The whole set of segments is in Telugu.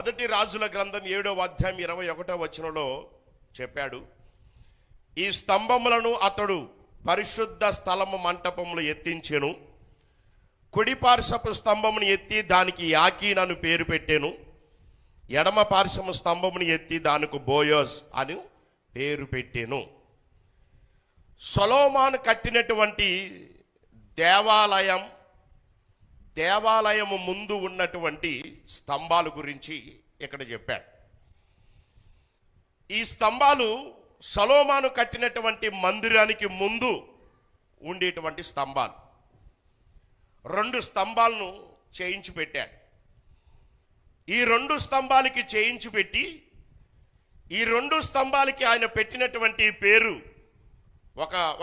మొదటి రాజుల గ్రంథం 7వ అధ్యాయం 21వ వచనంలో చెప్పాడు, ఈ స్తంభములను అతడు పరిశుద్ధ స్థలము మంటపములు ఎత్తించెను. కుడి పార్శ్వపు స్తంభమును ఎత్తి దానికి యాకీన్ అని పేరు పెట్టాను. ఎడమ పార్శ్వము స్తంభమును ఎత్తి దానికి బోయోజ్ అని పేరు పెట్టాను. సొలొమోను కట్టినటువంటి దేవాలయము ముందు ఉన్నటువంటి స్తంభాల గురించి ఇక్కడ చెప్పాడు. ఈ స్తంభాలు సొలొమోను కట్టినటువంటి మందిరానికి ముందు ఉండేటువంటి స్తంభాలు. 2 స్తంభాలను చేయించి పెట్టాడు. ఈ 2 స్తంభాలకి చేయించి పెట్టి ఈ 2 స్తంభాలకి ఆయన పెట్టినటువంటి పేరు,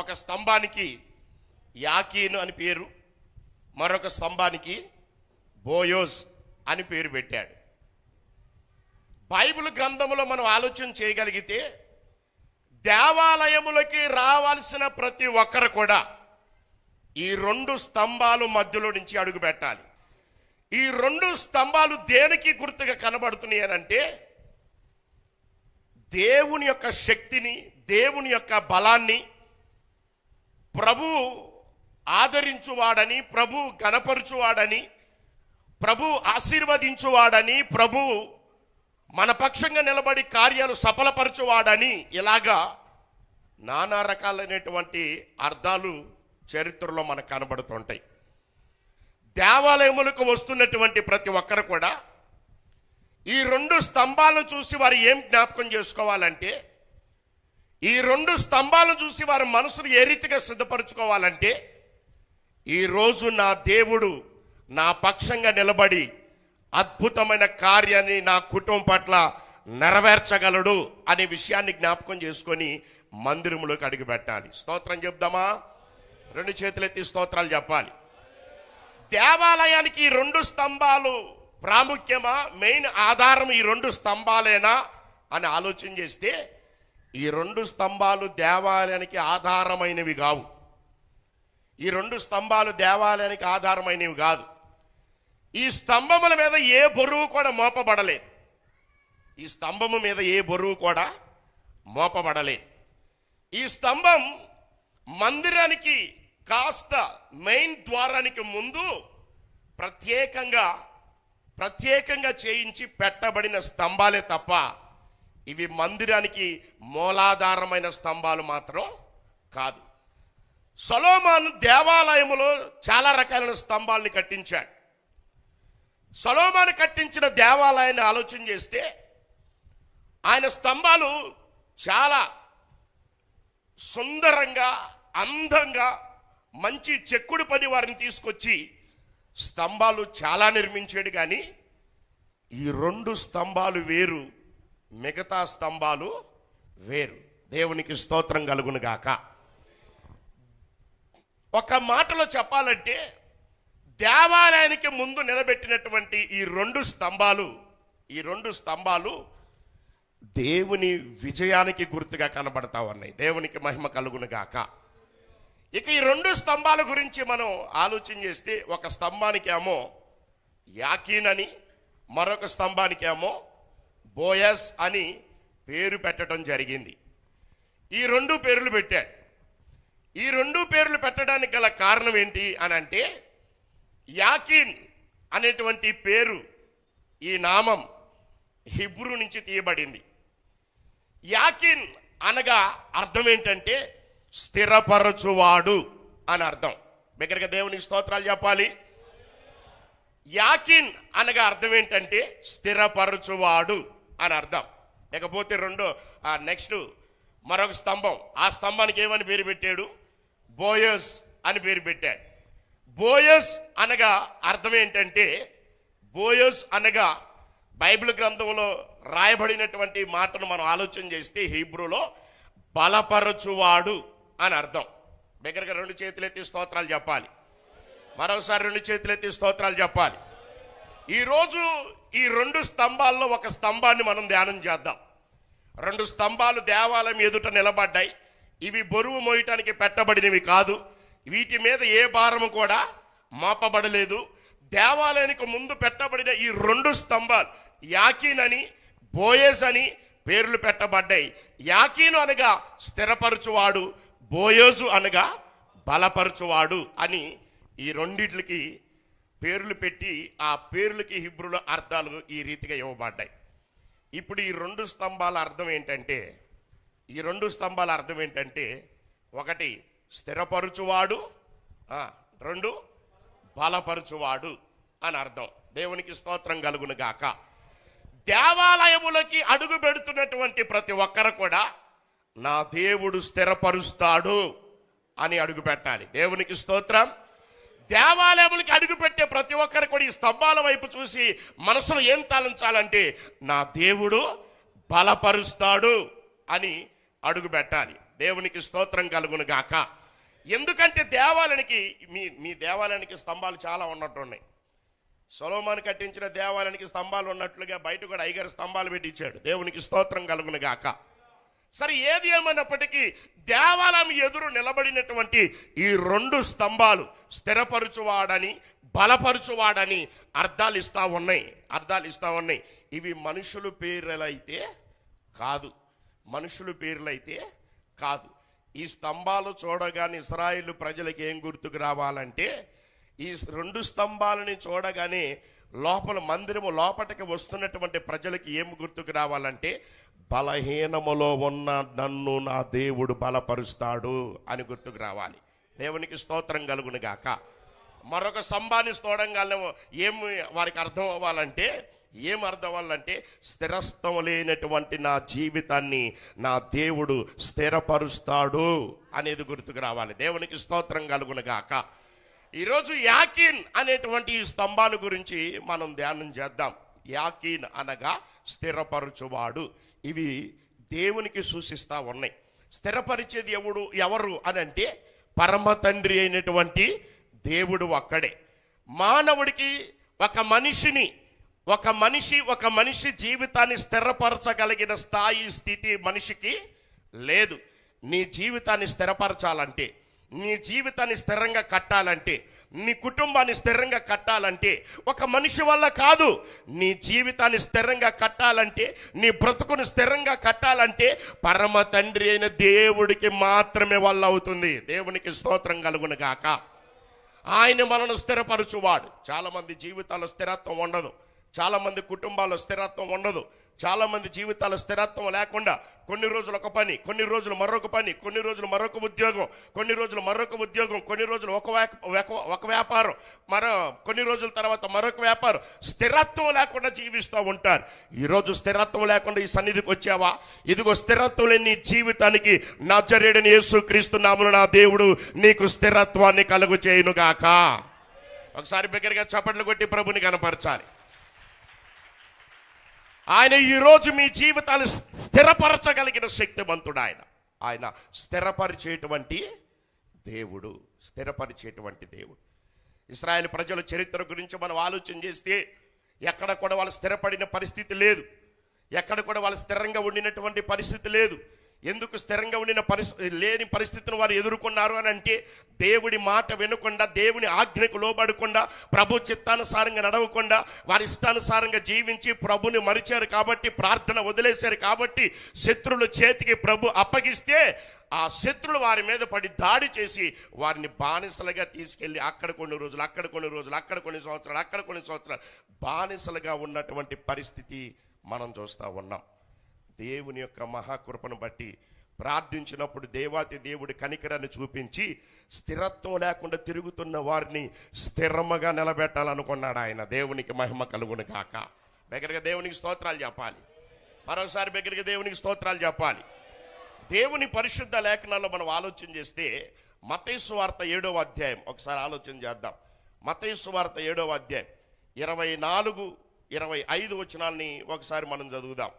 ఒక స్తంభానికి యాకీను అని పేరు, మరొక స్తంభానికి బోయోజ్ అని పేరు పెట్టాడు. బైబిల్ గ్రంథంలో మనం ఆలోచన చేయగలిగితే దేవాలయములకి రావాల్సిన ప్రతి ఒక్కరు కూడా ఈ 2 స్తంభాలు మధ్యలో నుంచి అడుగు పెట్టాలి. ఈ 2 స్తంభాలు దేనికి గుర్తుగా కనబడుతున్నాయి అంటే దేవుని యొక్క శక్తిని, దేవుని యొక్క బలాన్ని, ప్రభు ఆదరించువాడని, ప్రభు గణపరుచువాడని, ప్రభు ఆశీర్వదించువాడని, ప్రభు మన పక్షంగా నిలబడి కార్యాలు సఫలపరచువాడని, ఇలాగా నానా రకాలైనటువంటి అర్థాలు చరిత్రలో మనకు కనబడుతుంటాయి. దేవాలయములకు వస్తున్నటువంటి ప్రతి ఒక్కరు కూడా ఈ 2 స్తంభాలను చూసి వారు ఏం జ్ఞాపకం చేసుకోవాలంటే, ఈ 2 స్తంభాలను చూసి వారి మనసును ఏ రీతిగా సిద్ధపరచుకోవాలంటే, ఈరోజు నా దేవుడు నా పక్షంగా నిలబడి అద్భుతమైన కార్యాన్ని నా కుటుంబం పట్ల నెరవేర్చగలడు అనే విషయాన్ని జ్ఞాపకం చేసుకొని మందిరంలోకి అడుగు పెట్టాలి. స్తోత్రం చెప్దామా? 2 చేతులెత్తి స్తోత్రాలు చెప్పాలి. దేవాలయానికి ఈ 2 స్తంభాలు ప్రాముఖ్యమా, మెయిన్ ఆధారం ఈ 2 స్తంభాలేనా అని ఆలోచన చేస్తే ఈ 2 స్తంభాలు దేవాలయానికి ఆధారమైనవి కావు. ఈ 2 స్తంభాలు దేవాలయానికి ఆధారమైనవి కాదు. ఈ స్తంభముల మీద ఏ బరువు కూడా మోపబడలేదు. ఈ స్తంభము మీద ఏ బరువు కూడా మోపబడలేదు. ఈ స్తంభం మందిరానికి కాస్త మెయిన్ ద్వారానికి ముందు ప్రత్యేకంగా చేయించి పెట్టబడిన స్తంభాలే తప్ప ఇవి మందిరానికి మూలాధారమైన స్తంభాలు మాత్రం కాదు. సొలొమోను దేవాలయములో చాలా రకాలైన స్తంభాలని కట్టించాడు. సొలొమోను కట్టించిన దేవాలయాన్ని ఆలోచన చేస్తే ఆయన స్తంభాలు చాలా సుందరంగా, అందంగా, మంచి చెక్కుడు పని వారిని తీసుకొచ్చి స్తంభాలు చాలా నిర్మించాడు. కానీ ఈ 2 స్తంభాలు వేరు, మిగతా స్తంభాలు వేరు. దేవునికి స్తోత్రం కలుగును గాక. ఒక మాటలో చెప్పాలంటే దేవాలయానికి ముందు నిలబెట్టినటువంటి ఈ 2 స్తంభాలు దేవుని విజయానికి గుర్తుగా కనబడతా ఉన్నాయి. దేవునికి మహిమ కలుగును గాక. ఇక ఈ 2 స్తంభాల గురించి మనం ఆలోచన చేస్తే ఒక స్తంభానికి ఏమో యాకీన్ అని, మరొక స్తంభానికి ఏమో బోయస్ అని పేరు పెట్టడం జరిగింది. ఈ 2 పేర్లు పెట్టాడు. ఈ 2 పేర్లు పెట్టడానికి గల కారణం ఏంటి అని అంటే, యాకీన్ అనేటువంటి పేరు, ఈ నామం హిబ్రూ నుంచి తీయబడింది. యాకీన్ అనగా అర్థం ఏంటంటే స్థిరపరచువాడు అని అర్థం. దగ్గరగా దేవునికి స్తోత్రాలు చెప్పాలి. యాకీన్ అనగా అర్థం ఏంటంటే స్థిరపరచువాడు అని అర్థం. లేకపోతే నెక్స్ట్ మరొక స్తంభం, ఆ స్తంభానికి ఏమని పేరు పెట్టాడు? బోయస్ అని పేరు పెట్టాడు. బోయస్ అనగా అర్థం ఏంటంటే, బోయస్ అనగా బైబిల్ గ్రంథంలో రాయబడినటువంటి మాటను మనం ఆలోచన చేస్తే హీబ్రూలో బలపరచువాడు అని అర్థం. దగ్గరగా 2 చేతులెత్తి స్తోత్రాలు చెప్పాలి. మరోసారి 2 చేతులెత్తి స్తోత్రాలు చెప్పాలి. ఈరోజు ఈ 2 స్తంభాల్లో ఒక స్తంభాన్ని మనం ధ్యానం చేద్దాం. 2 స్తంభాలు దేవాలయం ఎదుట నిలబడ్డాయి. ఇవి బరువు మోయటానికి పెట్టబడినవి కాదు. వీటి మీద ఏ భారము కూడా మోపబడలేదు. దేవాలయానికి ముందు పెట్టబడిన ఈ 2 స్తంభాలు యాకీన్ అని, బోయేజ్ అని పేర్లు పెట్టబడ్డాయి. యాకీను అనగా స్థిరపరచువాడు, బోయోజు అనగా బలపరచువాడు అని ఈ రెండిట్లకి పేర్లు పెట్టి ఆ పేర్లకి హిబ్రూలో అర్థాలు ఈ రీతిగా ఇవ్వబడ్డాయి. ఇప్పుడు ఈ రెండు స్తంభాల అర్థం ఏంటంటే ఒకటి స్థిరపరచువాడు, రెండు బలపరచువాడు అని అర్థం. దేవునికి స్తోత్రం కలుగును గాక. దేవాలయములకి అడుగు పెడుతున్నటువంటి ప్రతి ఒక్కరు కూడా నా దేవుడు స్థిరపరుస్తాడు అని అడుగు పెట్టాలి. దేవునికి స్తోత్రం. దేవాలయములకి అడుగు పెట్టే ప్రతి ఒక్కరు కూడా ఈ స్తంభాల వైపు చూసి మనసులో ఏం తలంచాలంటే నా దేవుడు బలపరుస్తాడు అని అడుగు పెట్టాలి. దేవునికి స్తోత్రం కలుగును గాక. ఎందుకంటే దేవాలయానికి మీ దేవాలయానికి స్తంభాలు చాలా ఉన్నట్టున్నాయి. సొలొమోను కట్టించిన దేవాలయానికి స్తంభాలు ఉన్నట్లుగా బయట కూడా ఐగారు స్తంభాలు పెట్టి ఇచ్చాడు. దేవునికి స్తోత్రం కలుగును గాక. సరే, ఏది ఏమైనప్పటికీ దేవాలయం ఎదురు నిలబడినటువంటి ఈ రెండు స్తంభాలు స్థిరపరచువాడని, బలపరచువాడని అర్థాలు ఇస్తా ఉన్నాయి. ఇవి మనుషుల పేర్లైతే కాదు. ఈ స్తంభాలు చూడగానే ఇశ్రాయేలు ప్రజలకు ఏం గుర్తుకు రావాలంటే, ఈ రెండు స్తంభాలని చూడగానే మందిరము లోపటికి వస్తున్నటువంటి ప్రజలకి ఏం గుర్తుకు రావాలంటే, బలహీనములో ఉన్న నన్ను నా దేవుడు బలపరుస్తాడు అని గుర్తుకు రావాలి. దేవునికి స్తోత్రం కలుగును గాక. మరొక స్తంభాన్ని చూడంగానే వారికి అర్థం అవ్వాలంటే స్థిరత్వం లేనటువంటి నా జీవితాన్ని నా దేవుడు స్థిరపరుస్తాడు అనేది గుర్తుకు రావాలి. దేవునికి స్తోత్రం కలుగును గాక. ఈరోజు యాకీన్ అనేటువంటి ఈ స్తంభాన్ని గురించి మనం ధ్యానం చేద్దాం. యాకీన్ అనగా స్థిరపరచువాడు. ఇవి దేవునికి సూచిస్తా ఉన్నాయి. స్థిరపరిచేది ఎవరు అని అంటే పరమ తండ్రి అయినటువంటి దేవుడు ఒక్కడే. మానవుడికి ఒక మనిషి జీవితాన్ని స్థిరపరచగలిగిన స్థితి మనిషికి లేదు. నీ జీవితాన్ని స్థిరపరచాలంటే, నీ జీవితాన్ని స్థిరంగా కట్టాలంటే, నీ కుటుంబాన్ని స్థిరంగా కట్టాలంటే ఒక మనిషి వల్ల కాదు. నీ జీవితాన్ని స్థిరంగా కట్టాలంటే, నీ బ్రతుకుని స్థిరంగా కట్టాలంటే పరమ తండ్రి అయిన దేవుడికి మాత్రమే వల్ల అవుతుంది. దేవునికి స్తోత్రం కలుగును గాక. ఆయన మనను స్థిరపరచువాడు. చాలామంది జీవితాల్లో స్థిరత్వం ఉండదు, చాలామంది కుటుంబాల్లో స్థిరత్వం ఉండదు, చాలామంది జీవితాల స్థిరత్వం లేకుండా కొన్ని రోజులు ఒక పని, కొన్ని రోజులు మరొక పని, కొన్ని రోజులు మరొక ఉద్యోగం, కొన్ని రోజులు మరొక ఉద్యోగం, కొన్ని రోజులు ఒక వ్యాపారం, కొన్ని రోజుల తర్వాత మరొక వ్యాపారం, స్థిరత్వం లేకుండా జీవిస్తూ ఉంటారు. ఈరోజు స్థిరత్వం లేకుండా ఈ సన్నిధికి వచ్చావా? ఇదిగో స్థిరత్వం లేని నీ జీవితానికి నజరేయుడైన యేసుక్రీస్తు నామమున నా దేవుడు నీకు స్థిరత్వాన్ని కలుగు చేయునుగాక. ఒకసారి బిగ్గరగా చప్పట్లు కొట్టి ప్రభుని కనపరచాలి. ఆయన ఈరోజు మీ జీవితాలు స్థిరపరచగలిగిన శక్తివంతుడు. ఆయన స్థిరపరిచేటువంటి దేవుడు. ఇశ్రాయేలు ప్రజల చరిత్ర గురించి మనం ఆలోచన చేస్తే ఎక్కడ కూడా వాళ్ళు స్థిరపడిన పరిస్థితి లేదు, ఎక్కడ కూడా వాళ్ళు స్థిరంగా ఉండినటువంటి పరిస్థితి లేదు. ఎందుకు స్థిరంగా ఉండిన లేని పరిస్థితిని వారు ఎదుర్కొన్నారు అని అంటే, దేవుడి మాట వినకుండా, దేవుని ఆజ్ఞకు లోబడకుండా, ప్రభు చిత్తానుసారంగా నడవకుండా, వారి ఇష్టానుసారంగా జీవించి ప్రభుని మరిచారు కాబట్టి, ప్రార్థన వదిలేశారు కాబట్టి, శత్రువుల చేతికి ప్రభు అప్పగిస్తే ఆ శత్రులు వారి మీద పడి దాడి చేసి వారిని బానిసలుగా తీసుకెళ్ళి అక్కడ కొన్ని రోజులు, అక్కడ కొన్ని సంవత్సరాలు బానిసలుగా ఉన్నటువంటి పరిస్థితి మనం చూస్తూ ఉన్నాం. దేవుని యొక్క మహాకృపను బట్టి ప్రార్థించినప్పుడు దేవాతి దేవుడి కనికరాన్ని చూపించి స్థిరత్వం లేకుండా తిరుగుతున్న వారిని స్థిరముగా నిలబెట్టాలనుకున్నాడు ఆయన. దేవునికి మహిమ కలుగును కాక. బిగ్గరగా దేవునికి స్తోత్రాలు చెప్పాలి. మరోసారి బిగ్గరగా దేవునికి స్తోత్రాలు చెప్పాలి. దేవుని పరిశుద్ధ లేఖనాల్లో మనం ఆలోచన చేస్తే మత్తయి సువార్త 7వ అధ్యాయం ఒకసారి ఆలోచన చేద్దాం. మత్తయి సువార్త 7వ అధ్యాయం 24, 25 వచనాల్ని ఒకసారి మనం చదువుదాం.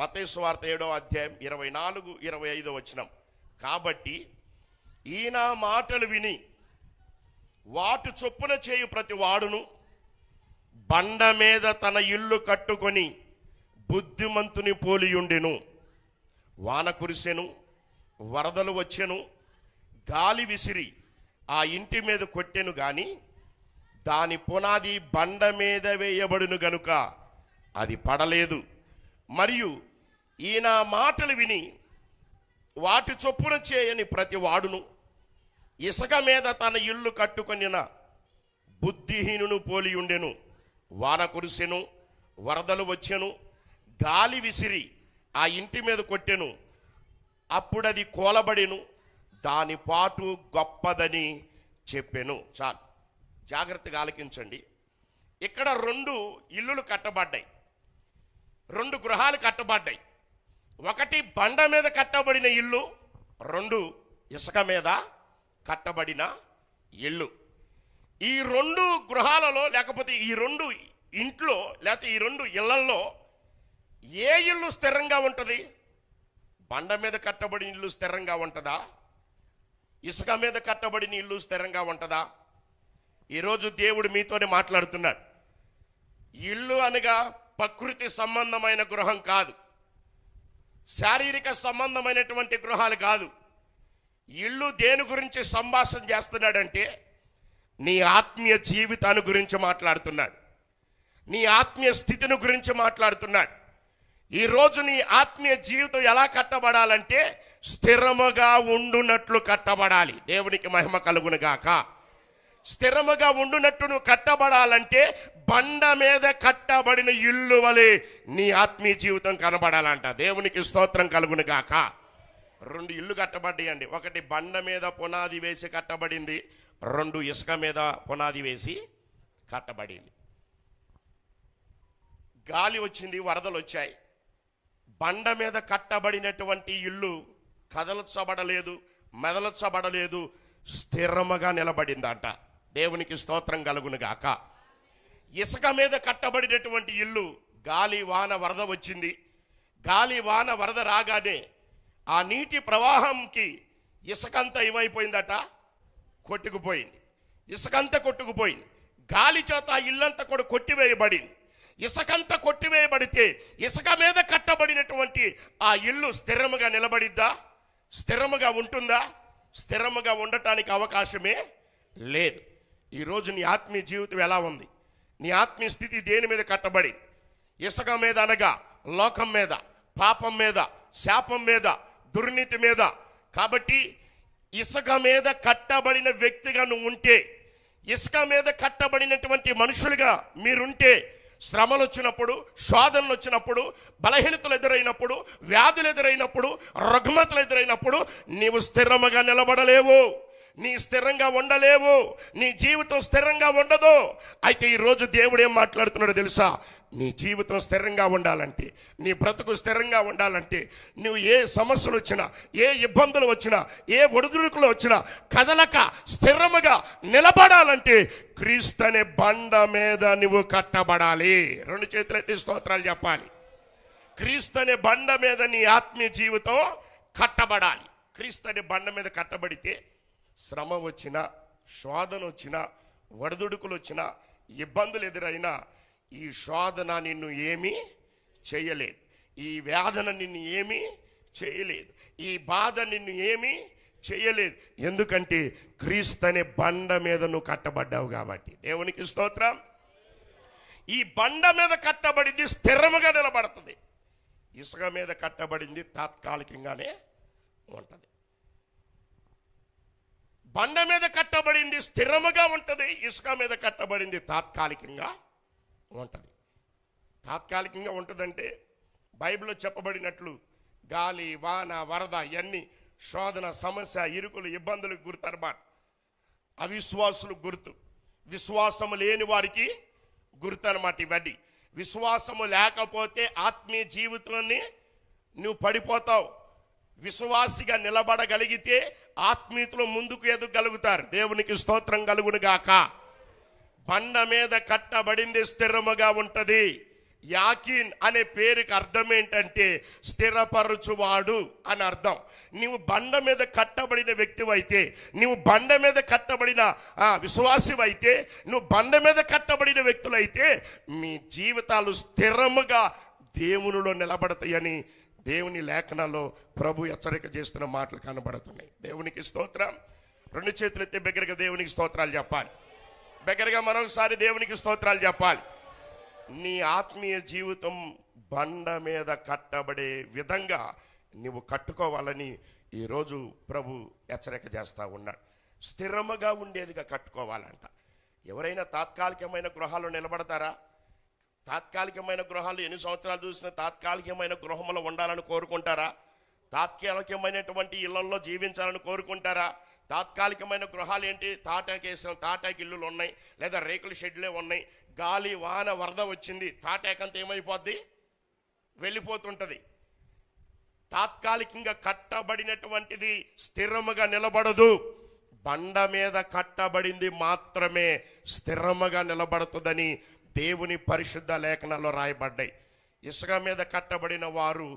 మత్తయి సువార్త 7వ అధ్యాయం 24, 25 వచనం. కాబట్టి ఈయన మాటలు విని వాటి చొప్పున చేయు ప్రతి వాడును బండ మీద తన ఇల్లు కట్టుకొని బుద్ధిమంతుని పోలియుండెను. వాన కురిసెను, వరదలు వచ్చెను, గాలి విసిరి ఆ ఇంటి మీద కొట్టెను గాని దాని పునాది బండ మీద వేయబడును గనుక అది పడలేదు. మరియు ఈయన మాటలు విని వాటి చొప్పున చేయని ప్రతి వాడును ఇసుక మీద తన ఇల్లు కట్టుకొనిన బుద్ధిహీనును పోలి ఉండెను. వాన కురిసెను, వరదలు వచ్చెను, గాలి విసిరి ఆ ఇంటి మీద కొట్టెను, అప్పుడది కూలబడెను, దాని పాటు గొప్పదని చెప్పెను. చాలు, జాగ్రత్తగా ఆలకించండి. ఇక్కడ 2 ఇల్లులు కట్టబడ్డాయి, 2 గృహాలు కట్టబడ్డాయి. ఒకటి బండ మీద కట్టబడిన ఇల్లు, 2 ఇసుక మీద కట్టబడిన ఇల్లు. ఈ 2 గృహాలలో లేకపోతే ఈ 2 ఇంట్లో లేకపోతే ఈ 2 ఇళ్లల్లో ఏ ఇల్లు స్థిరంగా ఉంటుంది? బండ మీద కట్టబడిన ఇల్లు స్థిరంగా ఉంటుందా? ఇసుక మీద కట్టబడిన ఇల్లు స్థిరంగా ఉంటుందా? ఈరోజు దేవుడు మీతోనే మాట్లాడుతున్నాడు. ఇల్లు అనగా ప్రకృతి సంబంధమైన గృహం కాదు, శారీరక సంబంధమైనటువంటి గృహాలు కాదు. ఇల్లు దేని గురించి సంభాషణ చేస్తున్నాడంటే నీ ఆత్మీయ జీవితాన్ని గురించి మాట్లాడుతున్నాడు, నీ ఆత్మీయ స్థితిని గురించి మాట్లాడుతున్నాడు. ఈరోజు నీ ఆత్మీయ జీవితం ఎలా కట్టబడాలంటే స్థిరముగా ఉండునట్లు కట్టబడాలి. దేవునికి మహిమ కలుగును గాక. స్థిరముగా ఉండునట్టు నువ్వు కట్టబడాలంటే బండ మీద కట్టబడిన ఇల్లు వలె నీ ఆత్మీయ జీవితం కనబడాలంట. దేవునికి స్తోత్రం కలుగును గాక. 2 ఇల్లు కట్టబడ్డాయండి. ఒకటి బండ మీద పునాది వేసి కట్టబడింది, 2 ఇసుక మీద పునాది వేసి కట్టబడింది. గాలి వచ్చింది, వరదలు వచ్చాయి. బండ మీద కట్టబడినటువంటి ఇల్లు కదలచబడలేదు, మెదలచబడలేదు, స్థిరముగా నిలబడిందంట. దేవునికి స్తోత్రం కలుగును గాక. ఇసుక మీద కట్టబడినటువంటి ఇల్లు గాలి వాన వరద వచ్చింది. గాలి వాన వరద రాగానే ఆ నీటి ప్రవాహంకి ఇసుకంతా ఏమైపోయిందట? కొట్టుకుపోయింది. ఇసుకంతా కొట్టుకుపోయింది. గాలి చేత ఆ ఇల్లంతా కూడా కొట్టివేయబడింది. ఇసుకంతా కొట్టివేయబడితే ఇసుక మీద కట్టబడినటువంటి ఆ ఇల్లు స్థిరముగా నిలబడిద్దా? స్థిరముగా ఉంటుందా? స్థిరముగా ఉండటానికి అవకాశమే లేదు. ఈరోజు నీ ఆత్మీయ జీవితం ఎలా ఉంది? నీ ఆత్మీయ స్థితి దేని మీద కట్టబడి? ఇసుక మీద అనగా లోకం మీద, పాపం మీద, శాపం మీద, దుర్నీతి మీద. కాబట్టి ఇసుక మీద కట్టబడిన వ్యక్తిగా నువ్వు ఉంటే, ఇసుక మీద కట్టబడినటువంటి మనుషులుగా మీరుంటే, శ్రమలు వచ్చినప్పుడు, శోధనలు వచ్చినప్పుడు, బలహీనతలు ఎదురైనప్పుడు, వ్యాధులు ఎదురైనప్పుడు, రుగ్మతలు ఎదురైనప్పుడు నీవు స్థిరముగా నిలబడలేవు, నీ స్థిరంగా ఉండలేవు, నీ జీవితం స్థిరంగా ఉండదు. అయితే ఈరోజు దేవుడు ఏం మాట్లాడుతున్నాడో తెలుసా? నీ జీవితం స్థిరంగా ఉండాలంటే, నీ బ్రతుకు స్థిరంగా ఉండాలంటే, నువ్వు ఏ సమస్యలు వచ్చినా, ఏ ఇబ్బందులు వచ్చినా, ఏ ఒడిదుడుకులు వచ్చినా కదలక స్థిరముగా నిలబడాలంటే క్రీస్తు అనే బండ మీద నువ్వు కట్టబడాలి. 2 చేతులెత్తి స్తోత్రాలు చెప్పాలి. క్రీస్తు అనే బండ మీద నీ ఆత్మీయ జీవితం కట్టబడాలి. క్రీస్తు అనే బండ మీద కట్టబడితే శ్రమ వచ్చినా, శోధన వచ్చినా, ఒడిదుడుకులు వచ్చినా, ఇబ్బందులు ఎదురైనా ఈ శోధన నిన్ను ఏమీ చేయలేదు, ఈ వేదన నిన్ను ఏమీ చేయలేదు, ఈ బాధ నిన్ను ఏమీ చేయలేదు. ఎందుకంటే క్రీస్తు అనే బండ మీద నువ్వు కట్టబడ్డావు కాబట్టి. దేవునికి స్తోత్రం. ఈ బండ మీద కట్టబడింది స్థిరముగా నిలబడుతుంది. ఇసుక మీద కట్టబడింది తాత్కాలికంగానే ఉంటుంది. బండ మీద కట్టబడింది స్థిరముగా ఉంటుంది, ఇసుక మీద కట్టబడింది తాత్కాలికంగా ఉంటుంది. తాత్కాలికంగా ఉంటుందంటే బైబిల్లో చెప్పబడినట్లు గాలి, వాన, వరద ఇవన్నీ శోధన, సమస్య, ఇరుకులు, ఇబ్బందులకు గుర్తు అన్నమాట. అవిశ్వాసులకు గుర్తు, విశ్వాసము లేని వారికి గుర్తు అన్నమాట ఇవన్నీ. విశ్వాసము లేకపోతే ఆత్మీయ జీవితాన్ని నువ్వు పడిపోతావు. విశ్వాసిగా నిలబడగలిగితే ఆత్మీయతలో ముందుకు ఎదగలుగుతారు. దేవునికి స్తోత్రం కలుగును గాక. బండ మీద కట్టబడింది స్థిరముగా ఉంటది. యాకీన్ అనే పేరుకి అర్థం ఏంటంటే స్థిరపరచువాడు అని అర్థం. నీవు బండ మీద కట్టబడిన వ్యక్తివైతే, నీవు బండ మీద కట్టబడిన విశ్వాసివైతే, నువ్వు బండ మీద కట్టబడిన వ్యక్తులైతే మీ జీవితాలు స్థిరముగా దేవునిలో నిలబడతాయని దేవుని లేఖనాల్లో ప్రభు హెచ్చరిక చేస్తున్న మాటలు కనబడుతున్నాయి. దేవునికి స్తోత్రం. 2 చేతులు ఎత్తి బిగ్గరగా దేవునికి స్తోత్రాలు చెప్పాలి. బిగ్గరగా మరొకసారి దేవునికి స్తోత్రాలు చెప్పాలి. నీ ఆత్మీయ జీవితం బండ మీద కట్టబడే విధంగా నువ్వు కట్టుకోవాలని ఈరోజు ప్రభు హెచ్చరిక చేస్తూ ఉన్నాడు. స్థిరముగా ఉండేదిగా కట్టుకోవాలంట. ఎవరైనా తాత్కాలికమైన గృహాల్లో నిలబడతారా? తాత్కాలికమైన గృహాలు ఎన్ని సంవత్సరాలు చూసినా తాత్కాలికమైన గృహంలో ఉండాలని కోరుకుంటారా? తాత్కాలికమైనటువంటి ఇళ్లలో జీవించాలని కోరుకుంటారా? తాత్కాలికమైన గృహాలు ఏంటి? తాటాకి ఇల్లులు ఉన్నాయి, లేదా రేకుల షెడ్లే ఉన్నాయి. గాలి వాన వరద వచ్చింది, తాటాకంతా ఏమైపోద్ది? వెళ్ళిపోతుంటది. తాత్కాలికంగా కట్టబడినటువంటిది స్థిరముగా నిలబడదు. బండ మీద కట్టబడింది మాత్రమే స్థిరముగా నిలబడుతుందని దేవుని పరిశుద్ధ లేఖనాల్లో రాయబడ్డాయి. ఇసుక మీద కట్టబడిన వారు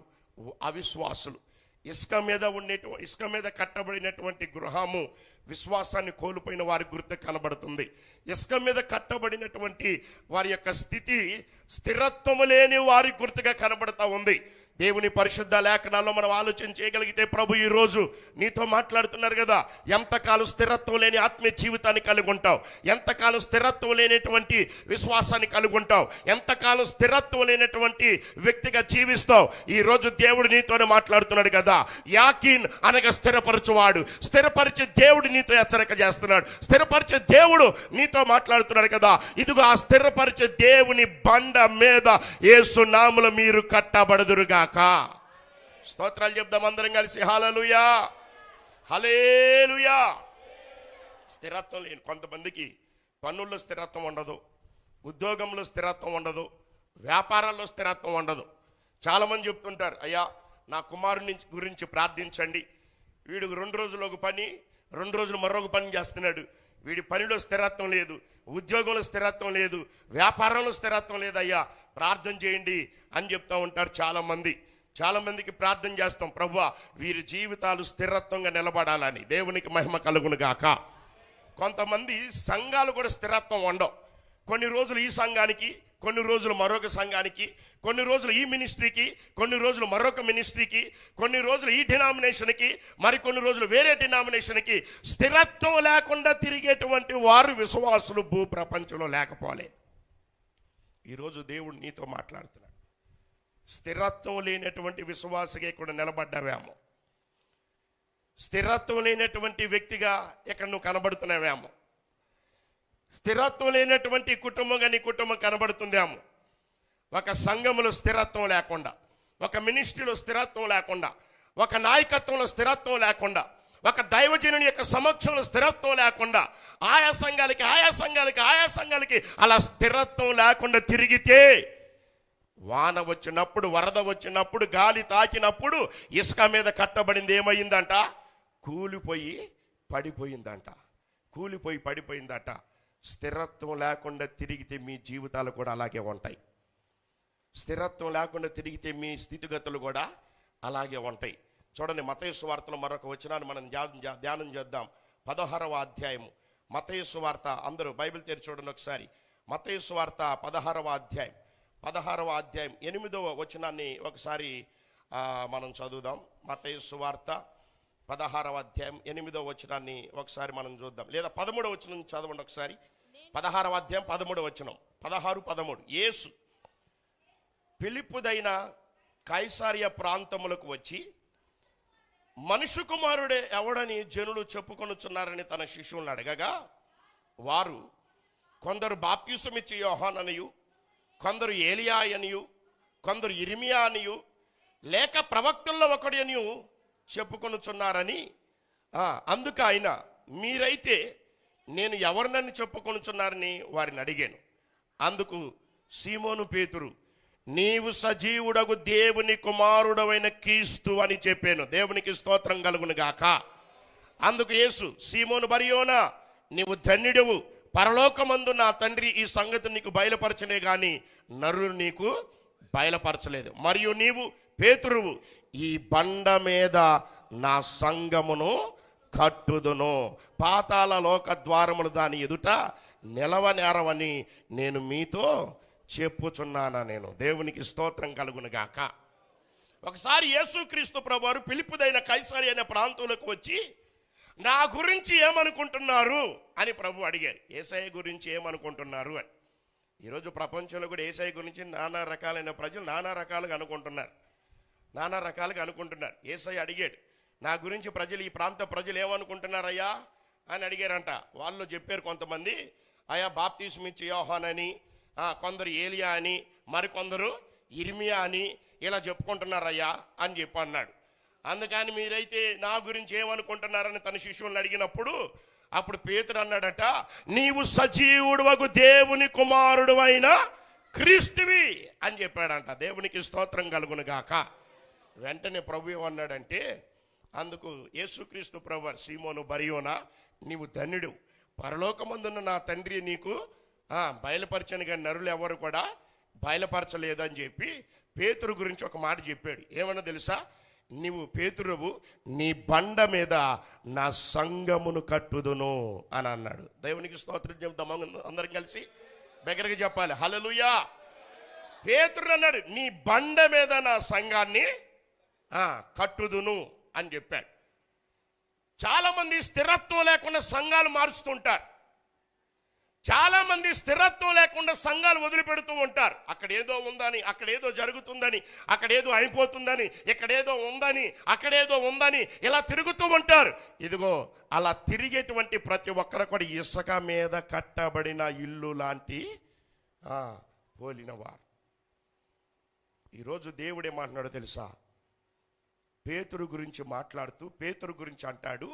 అవిశ్వాసులు. ఇసుక మీద కట్టబడినటువంటి గృహము విశ్వాసాన్ని కోల్పోయిన వారి గుర్తు కనబడుతుంది. ఇసుక మీద కట్టబడినటువంటి వారి యొక్క స్థితి స్థిరత్వము లేని వారి గుర్తుగా కనబడుతూ ఉంది. దేవుని పరిశుద్ధ లేఖనాల్లో మనం ఆలోచన చేయగలిగితే ప్రభు ఈరోజు నీతో మాట్లాడుతున్నారు కదా, ఎంతకాలం స్థిరత్వం లేని ఆత్మీయ జీవితాన్ని కలిగి ఉంటావు, ఎంతకాలం స్థిరత్వం లేనటువంటి విశ్వాసాన్ని కలిగి ఉంటావు, ఎంతకాలం స్థిరత్వం లేనటువంటి వ్యక్తిగా జీవిస్తావు. ఈరోజు దేవుడు నీతోనే మాట్లాడుతున్నాడు కదా. యాకీన్ అనగా స్థిరపరచువాడు. స్థిరపరిచే దేవుడు నీతో హెచ్చరిక చేస్తున్నాడు. స్థిరపరిచే దేవుడు నీతో మాట్లాడుతున్నాడు కదా. ఇదిగో ఆ స్థిరపరిచే దేవుని బండ మీద యేసు నామములో మీరు కట్టబడుదురుగా. స్తోత్రాలు చెప్దాం అందరం కలిసి. హల్లెలూయా, హల్లెలూయా. స్థిరత్వం లేని కొంతమందికి పన్నుల్లో స్థిరత్వం ఉండదు, ఉద్యోగంలో స్థిరత్వం ఉండదు, వ్యాపారాల్లో స్థిరత్వం ఉండదు. చాలామంది చెప్తుంటారు, అయ్యా నా కుమారుని గురించి ప్రార్థించండి, వీడికి 2 రోజులు ఒక పని, 2 రోజులు మరొక పని చేస్తున్నాడు, వీడి పనిలో స్థిరత్వం లేదు, ఉద్యోగంలో స్థిరత్వం లేదు, వ్యాపారంలో స్థిరత్వం లేదయ్యా, ప్రార్థన చేయండి అని చెప్తూ ఉంటారు చాలామందికి ప్రార్థన చేస్తాం, ప్రభువా వీరి జీవితాలు స్థిరత్వంగా నిలబడాలని. దేవునికి మహిమ కలుగును గాక. కొంతమంది సంఘాలు కూడా స్థిరత్వం ఉండవు. కొన్ని రోజులు ఈ సంఘానికి, కొన్ని రోజులు మరొక సంఘానికి, కొన్ని రోజులు ఈ మినిస్ట్రీకి, కొన్ని రోజులు మరొక మినిస్ట్రీకి, కొన్ని రోజులు ఈ డినామినేషన్కి, మరికొన్ని రోజులు వేరే డినామినేషన్కి. స్థిరత్వం లేకుండా తిరిగేటువంటి వారు విశ్వాసులు భూప్రపంచంలో లేకపోలేదు. ఈరోజు దేవుడు నీతో మాట్లాడుతున్నాడు. స్థిరత్వం లేనటువంటి విశ్వాసగా ఇక్కడ నిలబడ్డావేమో, స్థిరత్వం లేనటువంటి వ్యక్తిగా ఇక్కడ నువ్వు కనబడుతున్నావేమో, స్థిరత్వం లేనటువంటి కుటుంబంగా నీ కుటుంబం కనబడుతుందేమో. ఒక సంఘములో స్థిరత్వం లేకుండా, ఒక మినిస్ట్రీలో స్థిరత్వం లేకుండా, ఒక నాయకత్వంలో స్థిరత్వం లేకుండా, ఒక దైవజనుని యొక్క సమక్షంలో స్థిరత్వం లేకుండా, ఆయా సంఘాలకి అలా స్థిరత్వం లేకుండా తిరిగితే వాన వచ్చినప్పుడు, వరద వచ్చినప్పుడు, గాలి తాకినప్పుడు ఇసుక మీద కట్టబడింది ఏమైందంట? కూలిపోయి పడిపోయిందట. స్థిరత్వం లేకుండా తిరిగితే మీ జీవితాలు కూడా అలాగే ఉంటాయి. స్థిరత్వం లేకుండా తిరిగితే మీ స్థితిగతులు కూడా అలాగే ఉంటాయి. చూడండి, మత్తయి సువార్తలో మరొక వచనాన్ని మనం ధ్యానం చేద్దాం. 16వ అధ్యాయము మత్తయి సువార్త. అందరూ బైబిల్ తెరిచి చూడండి ఒకసారి. మత్తయి సువార్త 16వ అధ్యాయం 8వ వచనాన్ని ఒకసారి మనం చదువుదాం. మత్తయి సువార్త 16వ అధ్యాయం 8వ వచనాన్ని ఒకసారి మనం చూద్దాం, లేదా 13వ వచనం చదవండి ఒకసారి. 16వ అధ్యాయం 13వ వచనం, 16-13. యేసు ఫిలిప్పుదైన కైసారియా ప్రాంతములకు వచ్చి, మనుష్య కుమారుడే ఎవడని జనులు చెప్పుకొనుచున్నారని తన శిష్యులను అడగగా, వారు కొందరు బాప్తిసమిచ్చి యోహాను అనియు, కొందరు ఏలియా అనియు, కొందరు ఇర్మియా అనియు, లేక ప్రవక్తల్లో ఒకడు అనియు చెప్పుకొనుచున్నారని. అందుకు ఆయన, మీరైతే నేను ఎవరినని చెప్పుకొనుచున్నారని వారిని అడిగాను. అందుకు సీమోను పేతురు, నీవు సజీవుడగు దేవుని కుమారుడవైన క్రీస్తు అని చెప్పాను. దేవునికి స్తోత్రం కలుగును గాక. అందుకు యేసు, సీమోను బరియోనా, నీవు ధన్యుడవు, పరలోకమందు నా తండ్రి ఈ సంగతి నీకు బయలుపరచనే గాని నరులు నీకు బయలుపరచలేదు. మరియు నీవు పేతురువు, ఈ బండ మీద నా సంఘమును కట్టుదును, పాతాళ లోక ద్వారములు దాని ఎదుట నిలవనేరవని నేను మీతో చెప్పుచున్నానా నేను. దేవునికి స్తోత్రం కలుగును గాక. ఒకసారి యేసుక్రీస్తు ప్రభువారు ఫిలిప్పుదైన కైసరియా అనే ప్రాంతంలోకి వచ్చి, నా గురించి ఏమనుకుంటున్నారు అని ప్రభు అడిగారు. యేసయ్య గురించి ఏమనుకుంటున్నారు అని. ఈరోజు ప్రపంచంలో కూడా యేసయ్య గురించి నానా రకాలైన ప్రజలు నానా రకాలుగా అనుకుంటున్నారు. యేసయ్య అడిగాడు, నా గురించి ప్రజలు, ఈ ప్రాంత ప్రజలు ఏమనుకుంటున్నారయ్యా అని అడిగారంట. వాళ్ళు చెప్పారు కొంతమంది, అయ్యా బాప్తిస్మిచ్చే యోహాన్ అని, కొందరు ఏలియా అని, మరికొందరు ఇర్మియా అని ఇలా చెప్పుకుంటున్నారయ్యా అని చెప్పి అన్నాడు. అందుకని మీరైతే నా గురించి ఏమనుకుంటున్నారని తన శిష్యులను అడిగినప్పుడు అప్పుడు పేతురు అన్నాడట, నీవు సజీవుడువగు దేవుని కుమారుడు అయిన క్రీస్తువి అని చెప్పాడంట. దేవునికి స్తోత్రం కలుగును గాక. వెంటనే ప్రభు ఏమన్నాడంటే, అందుకు యేసుక్రీస్తు ప్రభు, సీమోను బరియోనా, నీవు ధన్యుడు, పరలోకమందున్న నా తండ్రి నీకు బయలుపరచని కానీ నరులు ఎవరు కూడా బయలుపరచలేదు అని చెప్పి పేతురు గురించి ఒక మాట చెప్పాడు. ఏమన్నా తెలుసా? నీవు పేతురువు, నీ బండ మీద నా సంఘమును కట్టుదును అని అన్నాడు. దేవునికి స్తోత్రం చెప్తాం అందరం కలిసి దగ్గరగా చెప్పాలి, హల్లెలూయా. పేతురు అన్నాడు, నీ బండ మీద నా సంఘాన్ని కట్టుదును అని చెప్పాడు. చాలా మంది స్థిరత్వం లేకుండా సంఘాలు మారుస్తుంటారు. చాలా మంది స్థిరత్వం లేకుండా సంఘాలు వదిలిపెడుతూ ఉంటారు. అక్కడేదో ఉందని, అక్కడేదో జరుగుతుందని, అక్కడేదో అయిపోతుందని, ఇక్కడేదో ఉందని, అక్కడేదో ఉందని ఇలా తిరుగుతూ ఉంటారు. ఇదిగో అలా తిరిగేటువంటి ప్రతి ఒక్కరు కూడా ఇసుక మీద కట్టబడిన ఇల్లు లాంటి పోలినవారు. ఈరోజు దేవుడు ఏమంటున్నాడో తెలుసా? పేతురు గురించి మాట్లాడుతూ పేతురు గురించి అంటాడు,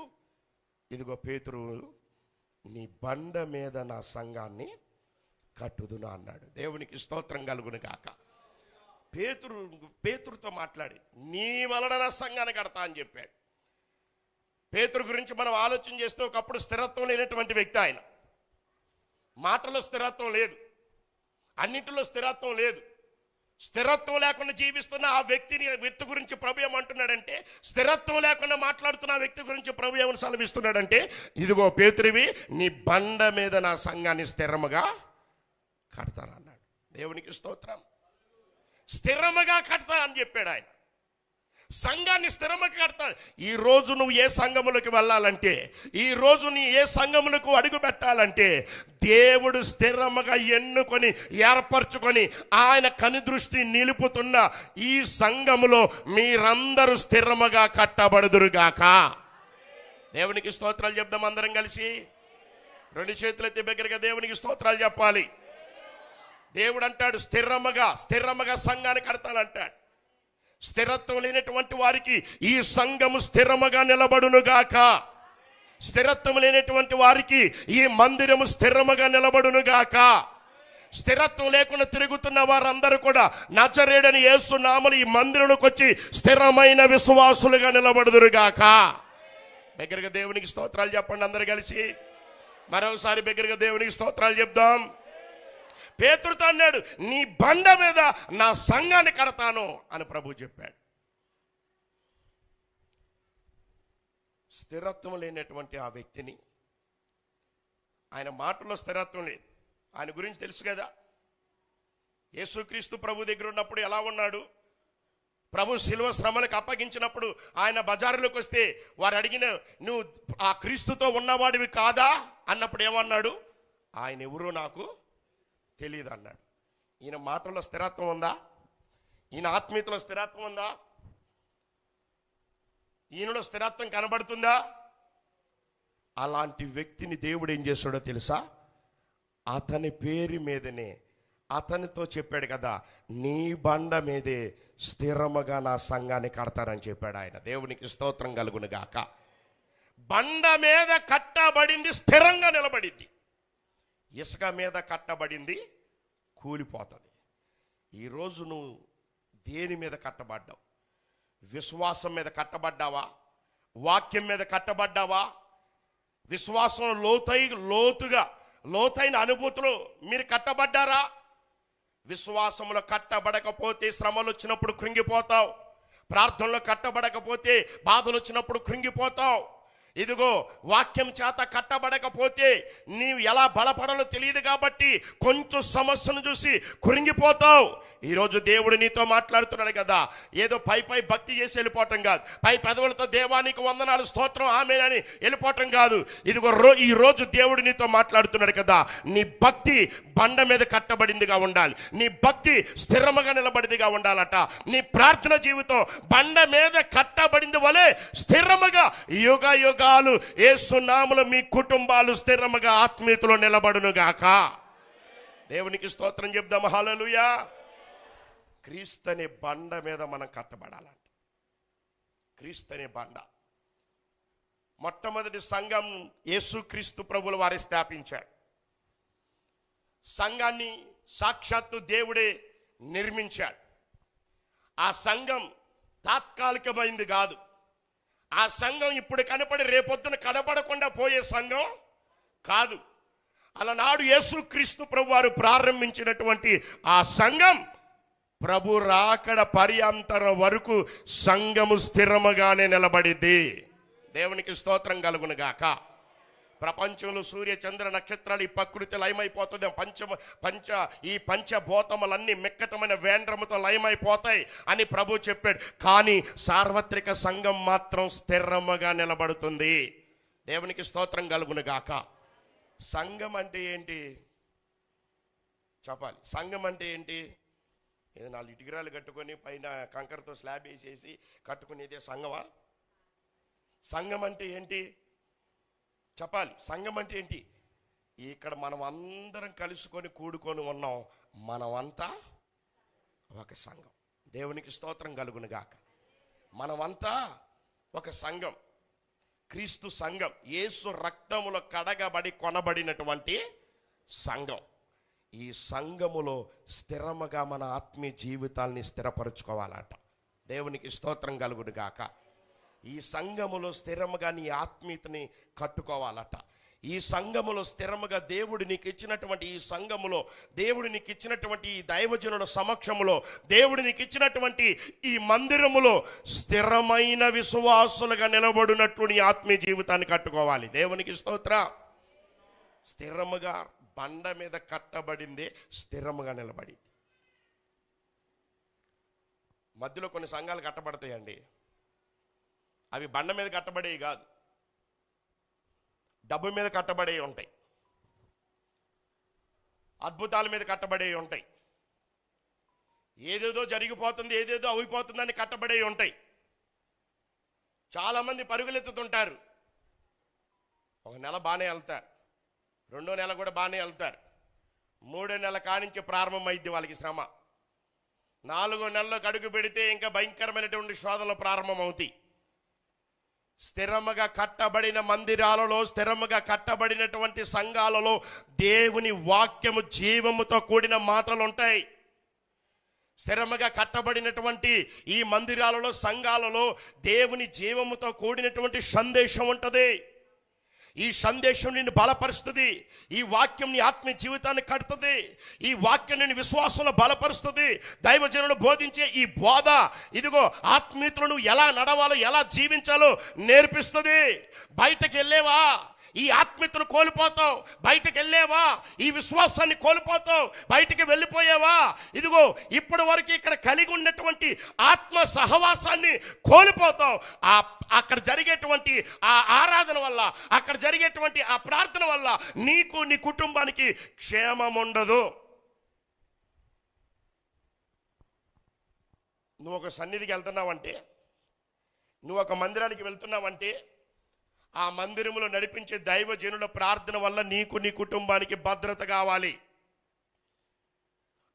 ఇదిగో పేతురు, నీ బండ మీద నా సంఘాన్ని అన్నాడు. దేవునికి స్తోత్రం కలుగును గాక. పేతురుతో మాట్లాడి నీ వలన నా సంఘాన్ని కడతా అని చెప్పాడు. పేతురు గురించి మనం ఆలోచన చేస్తే ఒకప్పుడు స్థిరత్వం లేనటువంటి వ్యక్తి ఆయన. మాటలో స్థిరత్వం లేదు, అన్నింటిలో స్థిరత్వం లేదు. స్థిరత్వం లేకుండా జీవిస్తున్న ఆ వ్యక్తి గురించి ప్రభు ఏమంటున్నాడంటే, స్థిరత్వం లేకుండా మాట్లాడుతున్న ఆ వ్యక్తి గురించి ప్రభు ఏమని సెలవిస్తున్నాడంటే, ఇదిగో పేతురివి, నీ బండ మీద నా సంఘాన్ని స్థిరముగా కడతానన్నాడు. దేవునికి స్తోత్రం. స్థిరముగా కడతా అని చెప్పాడు ఆయన. సంఘాన్ని స్థిరముగా కడతాడు. ఈ రోజు నువ్వు ఏ సంఘములకు వెళ్ళాలంటే, ఈ రోజు నీ ఏ సంఘములకు అడుగు పెట్టాలంటే, దేవుడు స్థిరముగా ఎన్నుకొని ఏర్పరచుకొని ఆయన కనుదృష్టి నిలుపుతున్న ఈ సంఘములో మీరందరూ స్థిరముగా కట్టబడుదురుగాక. దేవునికి స్తోత్రాలు చెప్దాం అందరం కలిసి. రెండు చేతులెత్తి దగ్గరగా దేవునికి స్తోత్రాలు చెప్పాలి. దేవుడు అంటాడు, స్థిరముగా సంఘాన్ని కడతానంటాడు. స్థిరత్వం లేనటువంటి వారికి ఈ సంఘము స్థిరముగా నిలబడునుగాక. స్థిరత్వం లేనటువంటి వారికి ఈ మందిరము స్థిరముగా నిలబడునుగాక. స్థిరత్వం లేకుండా తిరుగుతున్న వారందరూ కూడా నజరేయుడైన యేసు నామమున ఈ మందిరంలోకి వచ్చి స్థిరమైన విశ్వాసులుగా నిలబడుదురుగాక. దగ్గరగా దేవునికి స్తోత్రాలు చెప్పండి అందరు కలిసి. మరోసారి దగ్గరగా దేవునికి స్తోత్రాలు చెప్దాం. పేతురుతో అన్నాడు, నీ బండ మీద నా సంఘాన్ని కడతాను అని ప్రభు చెప్పాడు. స్థిరత్వం లేనటువంటి ఆ వ్యక్తిని, ఆయన మాటలో స్థిరత్వం లేదు. ఆయన గురించి తెలుసు కదా, యేసుక్రీస్తు ప్రభు దగ్గర ఉన్నప్పుడు ఎలా ఉన్నాడు? ప్రభు శిలువ శ్రమలకు అప్పగించినప్పుడు ఆయన బజారులోకి వస్తే వారు అడిగిన, నువ్వు ఆ క్రీస్తుతో ఉన్నవాడివి కాదా అన్నప్పుడు ఏమన్నాడు? ఆయన ఎవరో నాకు తెలియదు అన్నాడు. ఈయన మాటల్లో స్థిరత్వం ఉందా? ఈయన ఆత్మీయతలో స్థిరత్వం ఉందా? ఈయనలో స్థిరత్వం కనబడుతుందా? అలాంటి వ్యక్తిని దేవుడు ఏం చేస్తాడో తెలుసా? అతని పేరు మీదనే అతనితో చెప్పాడు కదా, నీ బండ మీదే స్థిరముగా నా సంఘాన్ని కడతారని చెప్పాడు ఆయన. దేవునికి స్తోత్రం కలుగును గాక. బండ మీద కట్టబడింది స్థిరంగా నిలబడింది. ఇసుక మీద కట్టబడింది కూలిపోతుంది. ఈరోజు నువ్వు దేని మీద కట్టబడ్డావు? విశ్వాసం మీద కట్టబడ్డావా? వాక్యం మీద కట్టబడ్డావా? విశ్వాసం లోతైన అనుభూతులు మీరు కట్టబడ్డారా? విశ్వాసంలో కట్టబడకపోతే శ్రమలు వచ్చినప్పుడు కృంగిపోతావు. ప్రార్థనలో కట్టబడకపోతే బాధలు వచ్చినప్పుడు కృంగిపోతావు. ఇదిగో వాక్యం చేత కట్టబడకపోతే నీవు ఎలా బలపడాలో తెలియదు కాబట్టి కొంచెం సమస్యను చూసి కురింగిపోతావు. ఈరోజు దేవుడు నీతో మాట్లాడుతున్నాడు కదా, ఏదో పై భక్తి చేసి వెళ్ళిపోవటం కాదు, పై పెదవులతో దేవానికి వందనాలు స్తోత్రం ఆమేన్ అని వెళ్ళిపోవటం కాదు. ఇదిగో ఈ రోజు దేవుడు నీతో మాట్లాడుతున్నాడు కదా, నీ భక్తి బండ మీద కట్టబడిందిగా ఉండాలి. నీ భక్తి స్థిరముగా నిలబడిందిగా ఉండాలట. నీ ప్రార్థన జీవితం బండ మీద కట్టబడింది వలె స్థిరముగా యుగ యుగాలు యేసు నామములో మీ కుటుంబాలు స్థిరముగా ఆత్మీయతలో నిలబడును గాక. దేవునికి స్తోత్రం చెప్దాం. హల్లెలూయా. క్రీస్తు అనే బండ మీద మనం కట్టబడాలంట. క్రీస్తు అనే బండ. మొట్టమొదటి సంఘం యేసుక్రీస్తు ప్రభువుల వారే స్థాపించాడు. సంఘాన్ని సాక్షాత్తు దేవుడే నిర్మించాడు. ఆ సంఘం తాత్కాలికమైంది కాదు. ఆ సంఘం ఇప్పుడు కనపడి రేపొద్దున కనపడకుండా పోయే సంఘం కాదు. అలనాడు యేసుక్రీస్తు ప్రభు వారు ప్రారంభించినటువంటి ఆ సంఘం ప్రభు రాకడ పర్యంతరం వరకు సంఘము స్థిరముగానే నిలబడిద్ది. దేవునికి స్తోత్రం కలుగును గాక. ప్రపంచంలో సూర్య చంద్ర నక్షత్రాలు ఈ ప్రకృతి లయమైపోతుంది. ఈ పంచభూతములన్నీ మిక్కటమైన వేండ్రముతో లయమైపోతాయి అని ప్రభు చెప్పాడు. కానీ సార్వత్రిక సంఘం మాత్రం స్థిరముగా నిలబడుతుంది. దేవునికి స్తోత్రం కలుగును గాక. సంఘం అంటే ఏంటి చెప్పాలి. సంఘం అంటే ఏంటి? ఏదో 4 ఇటుకరాలు కట్టుకొని పైన కంకరతో స్లాబ్ వేసేసి కట్టుకునేదే సంఘమా? సంఘం అంటే ఏంటి చెప్పాలి. సంఘం అంటే ఏంటి? ఇక్కడ మనం అందరం కలుసుకొని కూడుకొని ఉన్నాం. మనమంతా ఒక సంఘం. దేవునికి స్తోత్రం కలుగును గాక. మనమంతా ఒక సంఘం. క్రీస్తు సంఘం యేసు రక్తములో కడగబడి కొనబడినటువంటి సంఘం. ఈ సంఘములో స్థిరముగా మన ఆత్మీయ జీవితాల్ని స్థిరపరచుకోవాలట. దేవునికి స్తోత్రం కలుగును గాక. ఈ సంఘములో స్థిరముగా నీ ఆత్మీయతని కట్టుకోవాలట. ఈ సంఘములో స్థిరముగా దేవుడు నీకు ఇచ్చినటువంటి ఈ సంఘములో, దేవుడు నీకు ఇచ్చినటువంటి ఈ దైవజనుల సమక్షములో, దేవుడు నీకు ఇచ్చినటువంటి ఈ మందిరములో స్థిరమైన విశ్వాసులుగా నిలబడినట్లు నీ ఆత్మీయ జీవితాన్ని కట్టుకోవాలి. దేవునికి స్తోత్రం. స్థిరముగా బండ మీద కట్టబడిందే స్థిరముగా నిలబడింది. మధ్యలో కొన్ని సంఘాలు కట్టబడతాయండి. అవి బండ మీద కట్టబడేవి కాదు, డబ్బు మీద కట్టబడేవి ఉంటాయి, అద్భుతాల మీద కట్టబడేవి ఉంటాయి, ఏదేదో జరిగిపోతుంది, ఏదేదో అయిపోతుందని కట్టబడేవి ఉంటాయి. చాలామంది పరుగులెత్తుతుంటారు. ఒక నెల బాగానే వెళ్తారు, 2వ నెల కూడా బాగానే వెళ్తారు, 3వ నెల కానించి ప్రారంభమైద్ది వాళ్ళకి శ్రమ. 4వ నెలలోకి అడుగు పెడితే ఇంకా భయంకరమైనటువంటి శోధనలు ప్రారంభమవుతాయి. స్థిరముగా కట్టబడిన మందిరాలలో, స్థిరముగా కట్టబడినటువంటి సంఘాలలో దేవుని వాక్యము జీవముతో కూడిన మాటలు ఉంటాయి. స్థిరముగా కట్టబడినటువంటి ఈ మందిరాలలో, సంఘాలలో దేవుని జీవముతో కూడినటువంటి సందేశం ఉంటుంది. ఈ సందేశం నిన్ను బలపరుస్తుంది. ఈ వాక్యం నీ ఆత్మీయ జీవితాన్ని కడుతుంది. ఈ వాక్యం నిన్ను విశ్వాసంలో బలపరుస్తుంది. దైవజనులు బోధించే ఈ బోధ ఇదిగో ఆత్మీయతలను ఎలా నడవాలో, ఎలా జీవించాలో నేర్పిస్తుంది. బయటకు వెళ్ళేవా ఈ ఆత్మీయతను కోల్పోతావు. బయటకు వెళ్ళేవా ఈ విశ్వాసాన్ని కోల్పోతావు. బయటికి వెళ్ళిపోయావా ఇదిగో ఇప్పటి వరకు ఇక్కడ కలిగి ఉన్నటువంటి ఆత్మ సహవాసాన్ని కోల్పోతావు. అక్కడ జరిగేటువంటి ఆ ఆరాధన వల్ల, అక్కడ జరిగేటువంటి ఆ ప్రార్థన వల్ల నీకు, నీ కుటుంబానికి క్షేమం ఉండదు. నువ్వు ఒక సన్నిధికి వెళ్తున్నావంటే, నువ్వు ఒక మందిరానికి వెళ్తున్నావంటే, ఆ మందిరములో నడిపించే దైవజనుల ప్రార్థన వల్ల నీకు, నీ కుటుంబానికి భద్రత కావాలి.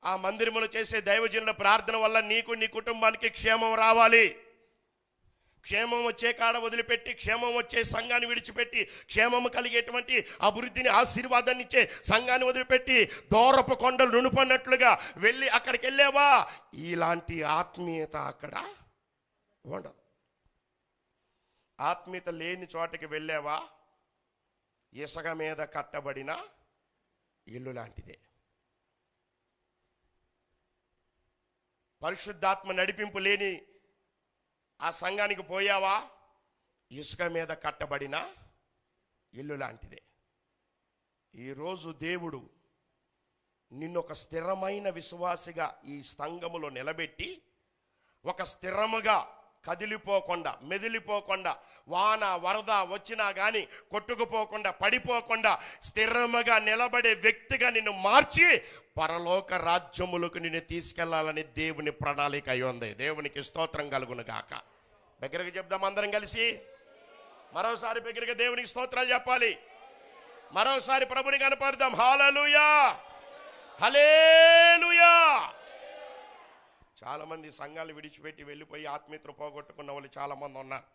ఆ మందిరములో చేసే దైవజనుల ప్రార్థన వల్ల నీకు, నీ కుటుంబానికి క్షేమం రావాలి. క్షేమం వచ్చే కాడ వదిలిపెట్టి, క్షేమం వచ్చే సంఘాన్ని విడిచిపెట్టి, క్షేమము కలిగేటువంటి అభివృద్ధిని, ఆశీర్వాదాన్ని ఇచ్చే సంఘాన్ని వదిలిపెట్టి దూరపు కొండలు నునుపన్నట్లుగా వెళ్ళి అక్కడికి వెళ్ళావా ఇలాంటి ఆత్మీయత అక్కడ ఉండదు. ఆత్మీయత లేని చోటకి వెళ్ళావా ఇసుక మీద కట్టబడిన ఇల్లు లాంటిదే. పరిశుద్ధాత్మ నడిపింపు లేని ఆ సంఘానికి పోయావా ఇసుక మీద కట్టబడిన ఇల్లు లాంటిదే. ఈరోజు దేవుడు నిన్ను ఒక స్థిరమైన విశ్వాసిగా ఈ సంఘములో నిలబెట్టి, ఒక స్థిరముగా కదిలిపోకుండా, మెదిలిపోకుండా, వాన వరద వచ్చినా కానీ కొట్టుకుపోకుండా, పడిపోకుండా స్థిరముగా నిలబడే వ్యక్తిగా నిన్ను మార్చి పరలోక రాజ్యములకు నిన్ను తీసుకెళ్లాలని దేవుని ప్రణాళిక అయి ఉంది. దేవునికి స్తోత్రం కలుగును గాక. దగ్గరగా చెప్దాం అందరం కలిసి. మరోసారి దగ్గరగా దేవునికి స్తోత్రాలు చెప్పాలి. మరోసారి ప్రభుని కనపడదాం. హల్లెలూయా, హల్లెలూయా. చాలా మంది సంఘాలు విడిచిపెట్టి వెళ్ళిపోయి ఆత్మీయతను పోగొట్టుకున్న వాళ్ళు చాలా మంది ఉన్నారు.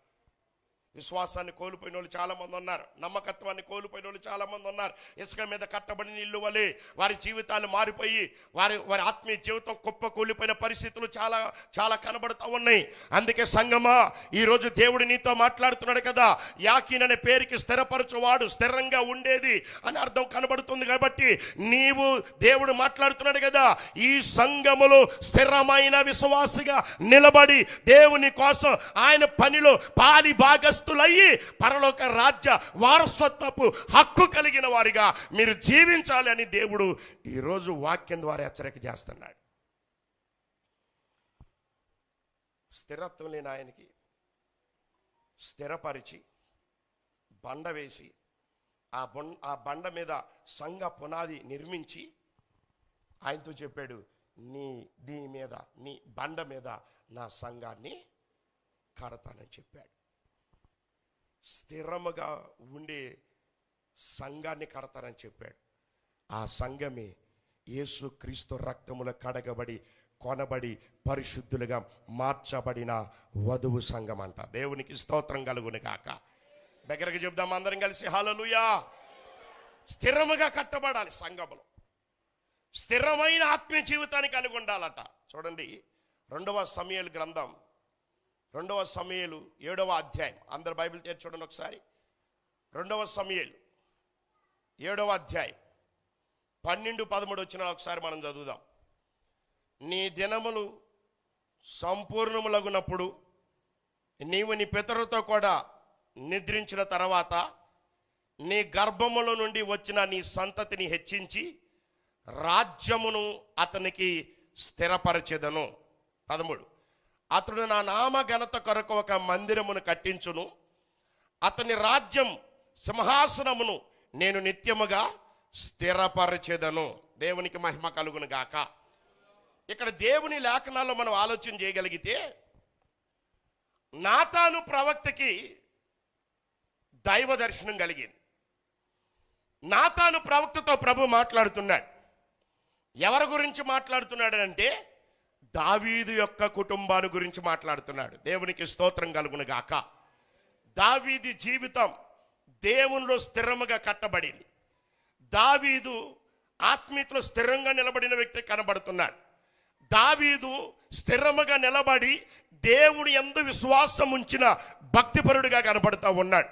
విశ్వాసాన్ని కోల్పోయిన వాళ్ళు చాలా మంది ఉన్నారు. నమ్మకత్వాన్ని కోల్పోయిన వాళ్ళు చాలా మంది ఉన్నారు. ఇసుక మీద కట్టబడిన ఇల్లు వలె వారి జీవితాలు మారిపోయి వారి ఆత్మీయ జీవితం కుప్ప కూలిపోయిన పరిస్థితులు చాలా చాలా కనబడుతూ ఉన్నాయి. అందుకే సంగమా, ఈరోజు దేవుడు నీతో మాట్లాడుతున్నాడు కదా. యాకీన్ అనే పేరుకి స్థిరపరచువాడు, స్థిరంగా ఉండేది అని అర్థం కనబడుతుంది. కాబట్టి నీవు, దేవుడు మాట్లాడుతున్నాడు కదా, ఈ సంఘములో స్థిరమైన విశ్వాసిగా నిలబడి దేవుని కోసం ఆయన పనిలో పాలి భాగ పరలోక రాజ్య వారసత్వపు హక్కు కలిగిన వారిగా మీరు జీవించాలి అని దేవుడు ఈరోజు వాక్యం ద్వారా హెచ్చరిక చేస్తున్నాడు. స్థిరత్వం లేని ఆయనకి స్థిరపరిచి బండ వేసి ఆ బండ మీద సంఘ పునాది నిర్మించి ఆయనతో చెప్పాడు, దీని మీద, నీ బండ మీద నా సంఘాన్ని కడతానని చెప్పాడు. స్థిరముగా ఉండే సంఘాన్ని కడతానని చెప్పాడు. ఆ సంఘమే యేసు క్రీస్తు రక్తముల కడగబడి కొనబడి పరిశుద్ధులుగా మార్చబడిన వధువు సంఘం అంట. దేవునికి స్తోత్రం కలుగును గాక. దగ్గరకు చెప్దాం అందరం కలిసి. హల్లెలూయా. స్థిరముగా కట్టబడాలి సంఘములో. స్థిరమైన ఆత్మీయ జీవితానికి కలిగి ఉండాలట. చూడండి, 2వ సమూయేలు గ్రంథం 2వ సమూయేలు 7వ అధ్యాయం. అందరు బైబిల్ తెరిచి చూడండి ఒకసారి. 2వ సమూయేలు 7వ అధ్యాయం 12-13 వచ్చిన ఒకసారి మనం చదువుదాం. నీ దినములు సంపూర్ణములగునప్పుడు నీవు నీ పితరులతో కూడా నిద్రించిన తర్వాత నీ గర్భముల నుండి వచ్చిన నీ సంతతిని హెచ్చించి రాజ్యమును అతనికి స్థిరపరచెదను. 13, అతడు నా నామ ఘనత కొరకు ఒక మందిరమును కట్టించును. అతని రాజ్యం సింహాసనమును నేను నిత్యముగా స్థిరపరచెదను. దేవునికి మహిమ కలుగును గాక. ఇక్కడ దేవుని లేఖనాల్లో మనం ఆలోచన చేయగలిగితే, నాతాను ప్రవక్తకి దైవ దర్శనం కలిగింది. నాతాను ప్రవక్తతో ప్రభు మాట్లాడుతున్నాడు. ఎవరి గురించి మాట్లాడుతున్నాడు అంటే దావీదు యొక్క కుటుంబాన్ని గురించి మాట్లాడుతున్నాడు. దేవునికి స్తోత్రం కలుగును గాక. దావీదు జీవితం దేవునిలో స్థిరముగా కట్టబడింది. దావీదు ఆత్మీయతలో స్థిరంగా నిలబడిన వ్యక్తి కనబడుతున్నాడు. దావీదు స్థిరముగా నిలబడి దేవుని యందు విశ్వాసం ఉంచిన భక్తిపరుడిగా కనబడుతూ ఉన్నాడు.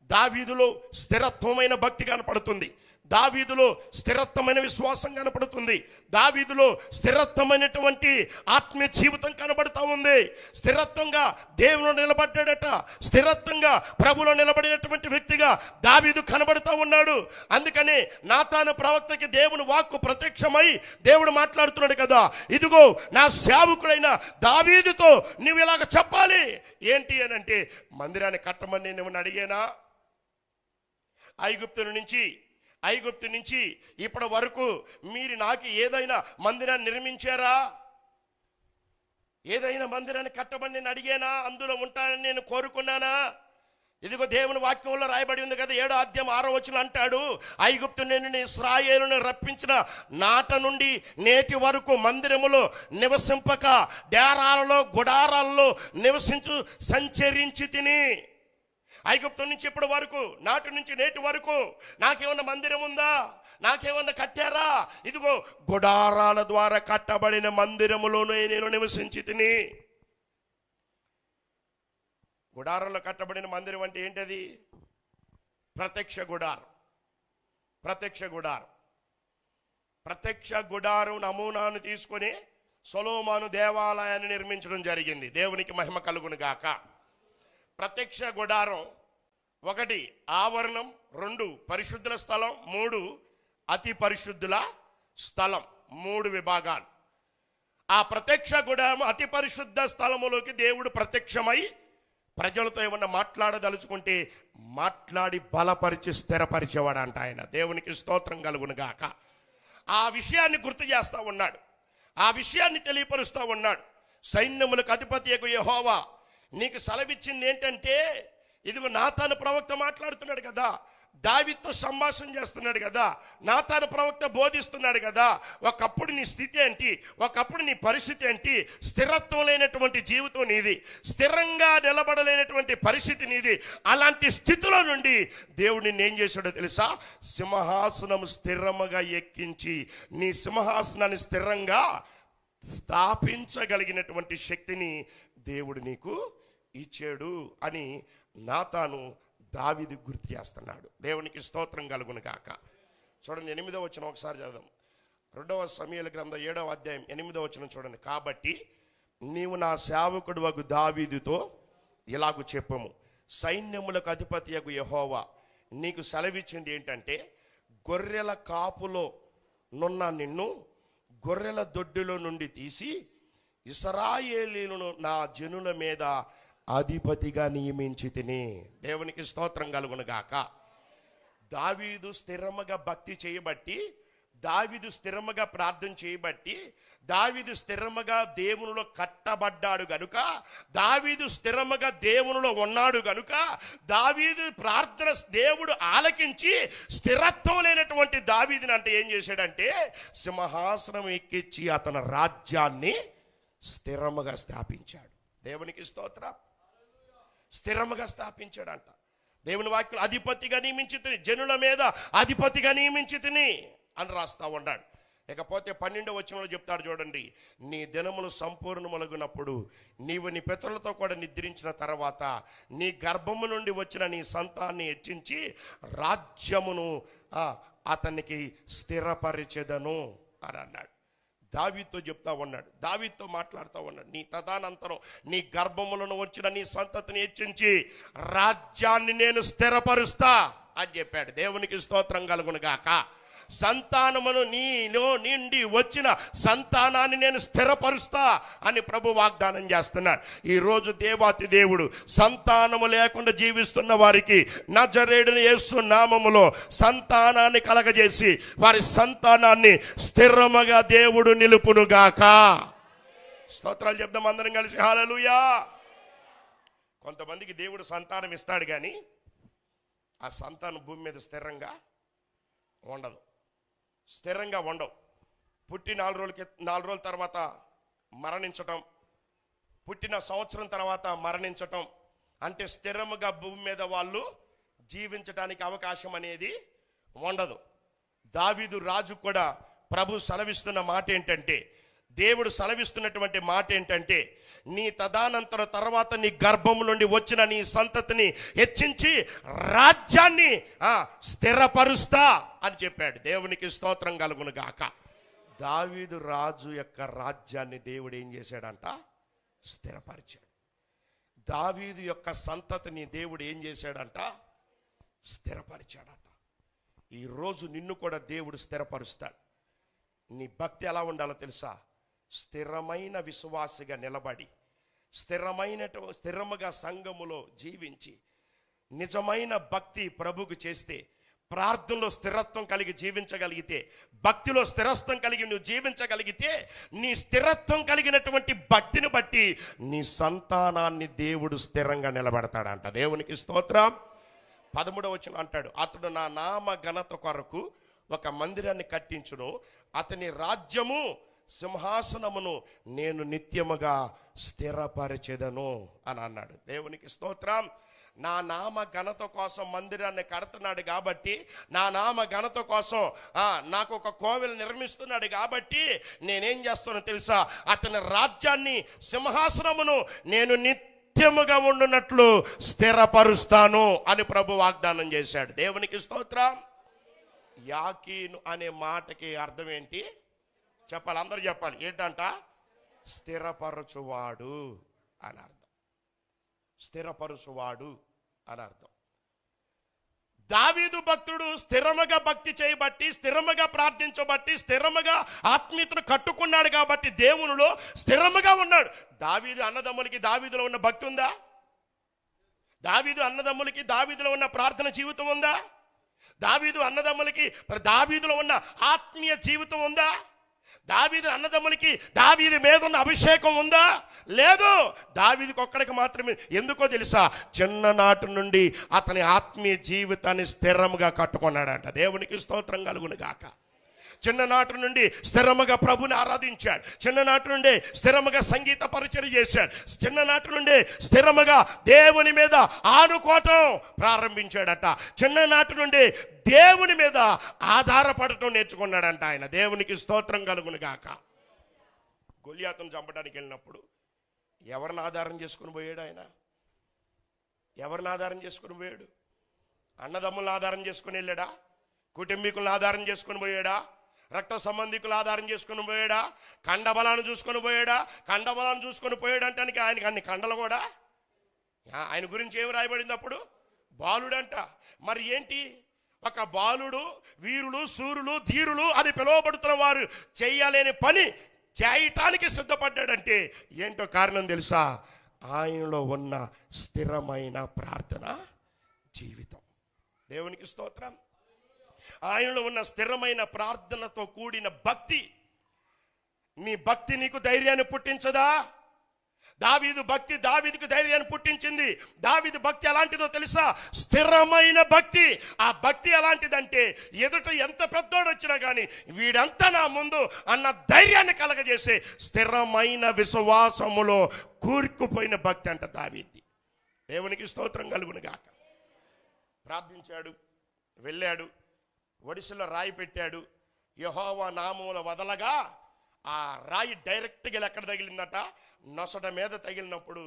దావీదులో స్థిరత్వమైన భక్తి కనపడుతుంది. దావీదులో స్థిరత్వమైన విశ్వాసం కనపడుతుంది. దావీదులో స్థిరత్వమైనటువంటి ఆత్మీయ జీవితం కనబడుతూ ఉంది. స్థిరత్వంగా దేవుని నిలబడ్డాడట. స్థిరత్వంగా ప్రభులో నిలబడినటువంటి వ్యక్తిగా దావీదు కనబడుతూ ఉన్నాడు. అందుకని నాతాను ప్రవక్తకి దేవుని వాక్కు ప్రత్యక్షమై దేవుడు మాట్లాడుతున్నాడు కదా, ఇదిగో నా సేవకుడైన దావీదుతో నువ్వు ఇలాగ చెప్పాలి. ఏంటి అని అంటే, మందిరాన్ని కట్టమని నేను అడిగానా? ఐగుప్తు నుంచి ఇప్పటి వరకు మీరు నాకు ఏదైనా మందిరాన్ని నిర్మించారా? ఏదైనా మందిరాన్ని కట్టమని నేను అడిగానా? అందులో ఉంటానని నేను కోరుకున్నానా? ఇదిగో దేవుని వాక్యంలో రాయబడి ఉంది కదా, 7వ అధ్యాయం 6వ వచనం అంటాడు, ఐగుప్తు నుండి ఇశ్రాయేలును రప్పించిన నాట నుండి నేటి వరకు మందిరములో నివసింపక డేరాలలో గుడారాలలో నివసించు సంచరించి తిని. ఐగుప్తు నుంచి ఇప్పటి వరకు, నాటి నుంచి నేటి వరకు నాకేమన్నా మందిరం ఉందా? నాకేమన్నా కట్టారా? ఇదిగో గుడారాల ద్వారా కట్టబడిన మందిరములోనే నేను నివసించి తిని. గుడారంలో కట్టబడిన మందిరం అంటే ఏంటది? ప్రత్యక్ష గుడారం. ప్రత్యక్ష గుడారం నమూనాను తీసుకొని సొలొమోను దేవాలయాన్ని నిర్మించడం జరిగింది. దేవునికి మహిమ కలుగును గాక. ప్రత్యక్ష గుడారం 1 ఆవరణం, 2 పరిశుద్ధుల స్థలం, 3 అతి పరిశుద్ధుల స్థలం, 3 విభాగాలు. ఆ ప్రత్యక్ష గుడారం అతి పరిశుద్ధ స్థలములోకి దేవుడు ప్రత్యక్షమై ప్రజలతో ఏమన్నా మాట్లాడదలుచుకుంటే మాట్లాడి బలపరిచి స్థిరపరిచేవాడంట ఆయన. దేవునికి స్తోత్రం కలుగును గాక. ఆ విషయాన్ని గుర్తు చేస్తూ ఉన్నాడు, ఆ విషయాన్ని తెలియపరుస్తూ ఉన్నాడు. సైన్యములకు అధిపతియగు యెహోవా నీకు సెలవిచ్చింది ఏంటంటే, ఇదిగో నాతాను ప్రవక్త మాట్లాడుతున్నాడు కదా, దావీదుతో సంభాషణ చేస్తున్నాడు కదా, నాతాను ప్రవక్త బోధిస్తున్నాడు కదా, ఒకప్పుడు నీ స్థితి ఏంటి, ఒకప్పుడు నీ పరిస్థితి ఏంటి, స్థిరత్వం లేనటువంటి జీవితం నీది, స్థిరంగా నిలబడలేనటువంటి పరిస్థితి నీది. అలాంటి స్థితిలో నుండి దేవుడు నిన్ను ఏం చేశాడో తెలుసా? సింహాసనం స్థిరముగా ఎక్కించి నీ సింహాసనాన్ని స్థిరంగా స్థాపించగలిగినటువంటి శక్తిని దేవుడు నీకు ఇచ్చాడు అని నాతాను దావీదు గుర్తు చేస్తున్నాడు. దేవునికి స్తోత్రం కలుగును గాక. చూడండి 8వ వచనం ఒకసారి చదవం. 2వ సమూయేలు గ్రంథం 7వ అధ్యాయం 8వ వచనం చూడండి. కాబట్టి నీవు నా సేవకుడు వగు దావీదుతో ఇలాగు చెప్పము, సైన్యములకు అధిపతియగు యెహోవా నీకు సెలవిచ్చింది ఏంటంటే, గొర్రెల కాపులో నున్న నిన్ను గొర్రెల దొడ్డిలో నుండి తీసి ఇశ్రాయేలీయులను నా జనుల మీద అధిపతిగా నియమించి తిని. దేవునికి స్తోత్రం కలుగును గాక. దావీదు స్థిరముగా భక్తి చేయబట్టి, దావీదు స్థిరముగా ప్రార్థన చేయబట్టి, దావీదు స్థిరముగా దేవునిలో కట్టబడ్డాడు గనుక, దావీదు స్థిరముగా దేవునిలో ఉన్నాడు గనుక, దావీదు ప్రార్థన దేవుడు ఆలకించి స్థిరత్వం లేనటువంటి దావీదుని అంటే ఏం చేశాడంటే, సింహాసనం ఎక్కించి అతని రాజ్యాన్ని స్థిరముగా స్థాపించాడు. దేవునికి స్తోత్రం. స్థిరముగా స్థాపించాడంట. దేవుని వాక్యం అధిపతిగా నియమించి తిని, జనుల మీద అధిపతిగా నియమించి తిని అని రాస్తా ఉన్నాడు. ఇకపోతే 12వ వచనంలో చెప్తాడు చూడండి, నీ దినములు సంపూర్ణములగునప్పుడు నీవు నీ పితరులతో కూడా నిద్రించిన తర్వాత నీ గర్భము నుండి వచ్చిన నీ సంతాన్ని హెచ్చించి రాజ్యమును అతనికి స్థిరపరిచెదను అని అన్నాడు. దావీదుతో చెప్తా ఉన్నాడు, దావీదుతో మాట్లాడుతూ ఉన్నాడు. నీ తదనంతరం నీ గర్భములను వచ్చిన నీ సంతతిని హెచ్చించి రాజ్యాన్ని నేను స్థిరపరుస్తా అని చెప్పాడు. దేవునికి స్తోత్రం కలుగును గాక. సంతానమును నీలో నిండి వచ్చిన సంతానాన్ని నేను స్థిరపరుస్తా అని ప్రభు వాగ్దానం చేస్తున్నాడు. ఈరోజు దేవాతి దేవుడు సంతానము లేకుండా జీవిస్తున్న వారికి నజరేయుడైన యేసు నామములో సంతానాన్ని కలగజేసి వారి సంతానాన్ని స్థిరముగా దేవుడు నిలుపునుగాక. స్తోత్రాలు చెప్దాం అందరం కలిసి హల్లెలూయా. కొంతమందికి దేవుడు సంతానం ఇస్తాడు కానీ ఆ సంతానం భూమి మీద స్థిరంగా ఉండదు, స్థిరంగా ఉండవు. పుట్టి 4 రోజుల తర్వాత మరణించటం, పుట్టిన సంవత్సరం తర్వాత మరణించటం, అంటే స్థిరముగా భూమి మీద వాళ్ళు జీవించడానికి అవకాశం అనేది ఉండదు. దావీదు రాజు కూడా ప్రభు సెలవిస్తున్న మాట ఏంటంటే, దేవుడు సెలవిస్తున్నటువంటి మాట ఏంటంటే, నీ తదనంతర తర్వాత నీ గర్భం నుండి వచ్చిన నీ సంతతిని హెచ్చించి రాజ్యాన్ని స్థిరపరుస్తా అని చెప్పాడు. దేవునికి స్తోత్రం కలుగును గాక. దావీదు రాజు యొక్క రాజ్యాన్ని దేవుడు ఏం చేశాడంట? స్థిరపరిచాడు. దావీదు యొక్క సంతతిని దేవుడు ఏం చేశాడంట? స్థిరపరిచాడట. ఈరోజు నిన్ను కూడా దేవుడు స్థిరపరుస్తాడు. నీ భక్తి ఎలా ఉండాలో తెలుసా? స్థిరమైన విశ్వాసిగా నిలబడి, స్థిరముగా సంఘములో జీవించి, నిజమైన భక్తి ప్రభుకు చేస్తే, ప్రార్థనలో స్థిరత్వం కలిగి జీవించగలిగితే, భక్తిలో స్థిరత్వం కలిగి నువ్వు జీవించగలిగితే, నీ స్థిరత్వం కలిగినటువంటి భక్తిని బట్టి నీ సంతానాన్ని దేవుడు స్థిరంగా నిలబెడతాడంట. దేవునికి స్తోత్రం. 13వ వచనం అంటాడు, అతడు నా నామ ఘనత కొరకు ఒక మందిరాన్ని కట్టించును, అతని రాజ్యము సింహాసనమును నేను నిత్యముగా స్థిరపరిచెదను అని అన్నాడు. దేవునికి స్తోత్రం. నా నామ ఘనత కోసం మందిరాన్ని కడుతున్నాడు కాబట్టి, నా నామ ఘనత కోసం నాకు ఒక కోవెలు నిర్మిస్తున్నాడు కాబట్టి నేనేం చేస్తానో తెలుసా? అతని రాజ్యాన్ని సింహాసనమును నేను నిత్యముగా ఉండునట్లు స్థిరపరుస్తాను అని ప్రభు వాగ్దానం చేశాడు. దేవునికి స్తోత్రం. యాకీను అనే మాటకి అర్థం ఏంటి చెప్పాలి, అందరూ చెప్పాలి. ఏంటంట? స్థిరపరచువాడు అని అర్థం. స్థిరపరచువాడు అని అర్థం. దావీదు భక్తుడు స్థిరముగా భక్తి చేయబట్టి, స్థిరముగా ప్రార్థించబట్టి, స్థిరముగా ఆత్మీయతను కట్టుకున్నాడు కాబట్టి దేవునిలో స్థిరముగా ఉన్నాడు. దావీదు అన్నదమ్ములకి దావీదులో ఉన్న భక్తి ఉందా? దావీదు అన్నదమ్ములకి దావీదులో ఉన్న ప్రార్థన జీవితం ఉందా? దావీదు అన్నదమ్ములకి దావీదులో ఉన్న ఆత్మీయ జీవితం ఉందా? దావీదు అన్నదమ్ములకి దావీదు మీద ఉన్న అభిషేకం ఉందా? లేదు. దావీదుకి ఒక్కడికి మాత్రమే. ఎందుకో తెలుసా? చిన్ననాటి నుండి అతని ఆత్మీయ జీవితాన్ని స్థిరంగా కట్టుకున్నాడంట. దేవునికి స్తోత్రం కలుగును గాక. చిన్ననాటి నుండి స్థిరముగా ప్రభుని ఆరాధించాడు. చిన్ననాటి నుండి స్థిరముగా సంగీత పరిచయం చేశాడు. చిన్ననాటి నుండి స్థిరముగా దేవుని మీద ఆనుకోవటం ప్రారంభించాడట. చిన్ననాటి నుండి దేవుని మీద ఆధారపడటం నేర్చుకున్నాడంట ఆయన. దేవునికి స్తోత్రం కలుగును గాక. గొలియాతును చంపడానికి వెళ్ళినప్పుడు ఎవరిని ఆధారం చేసుకుని పోయాడు ఆయన? ఎవరిని ఆధారం చేసుకుని పోయాడు? అన్నదమ్ములను ఆధారం చేసుకుని వెళ్ళాడా? కుటుంబీకులను ఆధారం చేసుకుని పోయాడా? రక్త సంబంధికులు ఆధారం చేసుకుని పోయాడా? కండబలాన్ని చూసుకొని పోయాడా? కండబలాన్ని చూసుకొని పోయాడు అంటానికి ఆయనకి అన్ని కండలు కూడా. ఆయన గురించి ఏమి రాయబడింది అప్పుడు? బాలుడంట. మరి ఏంటి? ఒక బాలుడు, వీరులు, శూరులు, ధీరులు అని పిలువబడుతున్న వారు చేయలేని పని చేయటానికి సిద్ధపడ్డాడంటే ఏంటో కారణం తెలుసా? ఆయనలో ఉన్న స్థిరమైన ప్రార్థన జీవితం. దేవునికి స్తోత్రం. ఆయనలో ఉన్న స్థిరమైన ప్రార్థనతో కూడిన భక్తి. నీ భక్తి నీకు ధైర్యాన్ని పుట్టించదా? దావీదు భక్తి దావీదుకు ధైర్యాన్ని పుట్టించింది. దావీదు భక్తి ఎలాంటిదో తెలుసా? స్థిరమైన భక్తి. ఆ భక్తి ఎలాంటిదంటే ఎదుట ఎంత పెద్దోడు వచ్చినా కానీ వీడంతా నా ముందు అన్న ధైర్యాన్ని కలగజేసే స్థిరమైన విశ్వాసములో కూరుకుపోయిన భక్తి అంట దావీది. దేవునికి స్తోత్రం కలుగును గాక. ప్రార్థించాడు, వెళ్ళాడు, ఒడిశలో రాయి పెట్టాడు. యెహోవా నామముల వదలగా ఆ రాయి డైరెక్ట్గా ఎక్కడ తగిలిందట? నొసట మీద తగిలినప్పుడు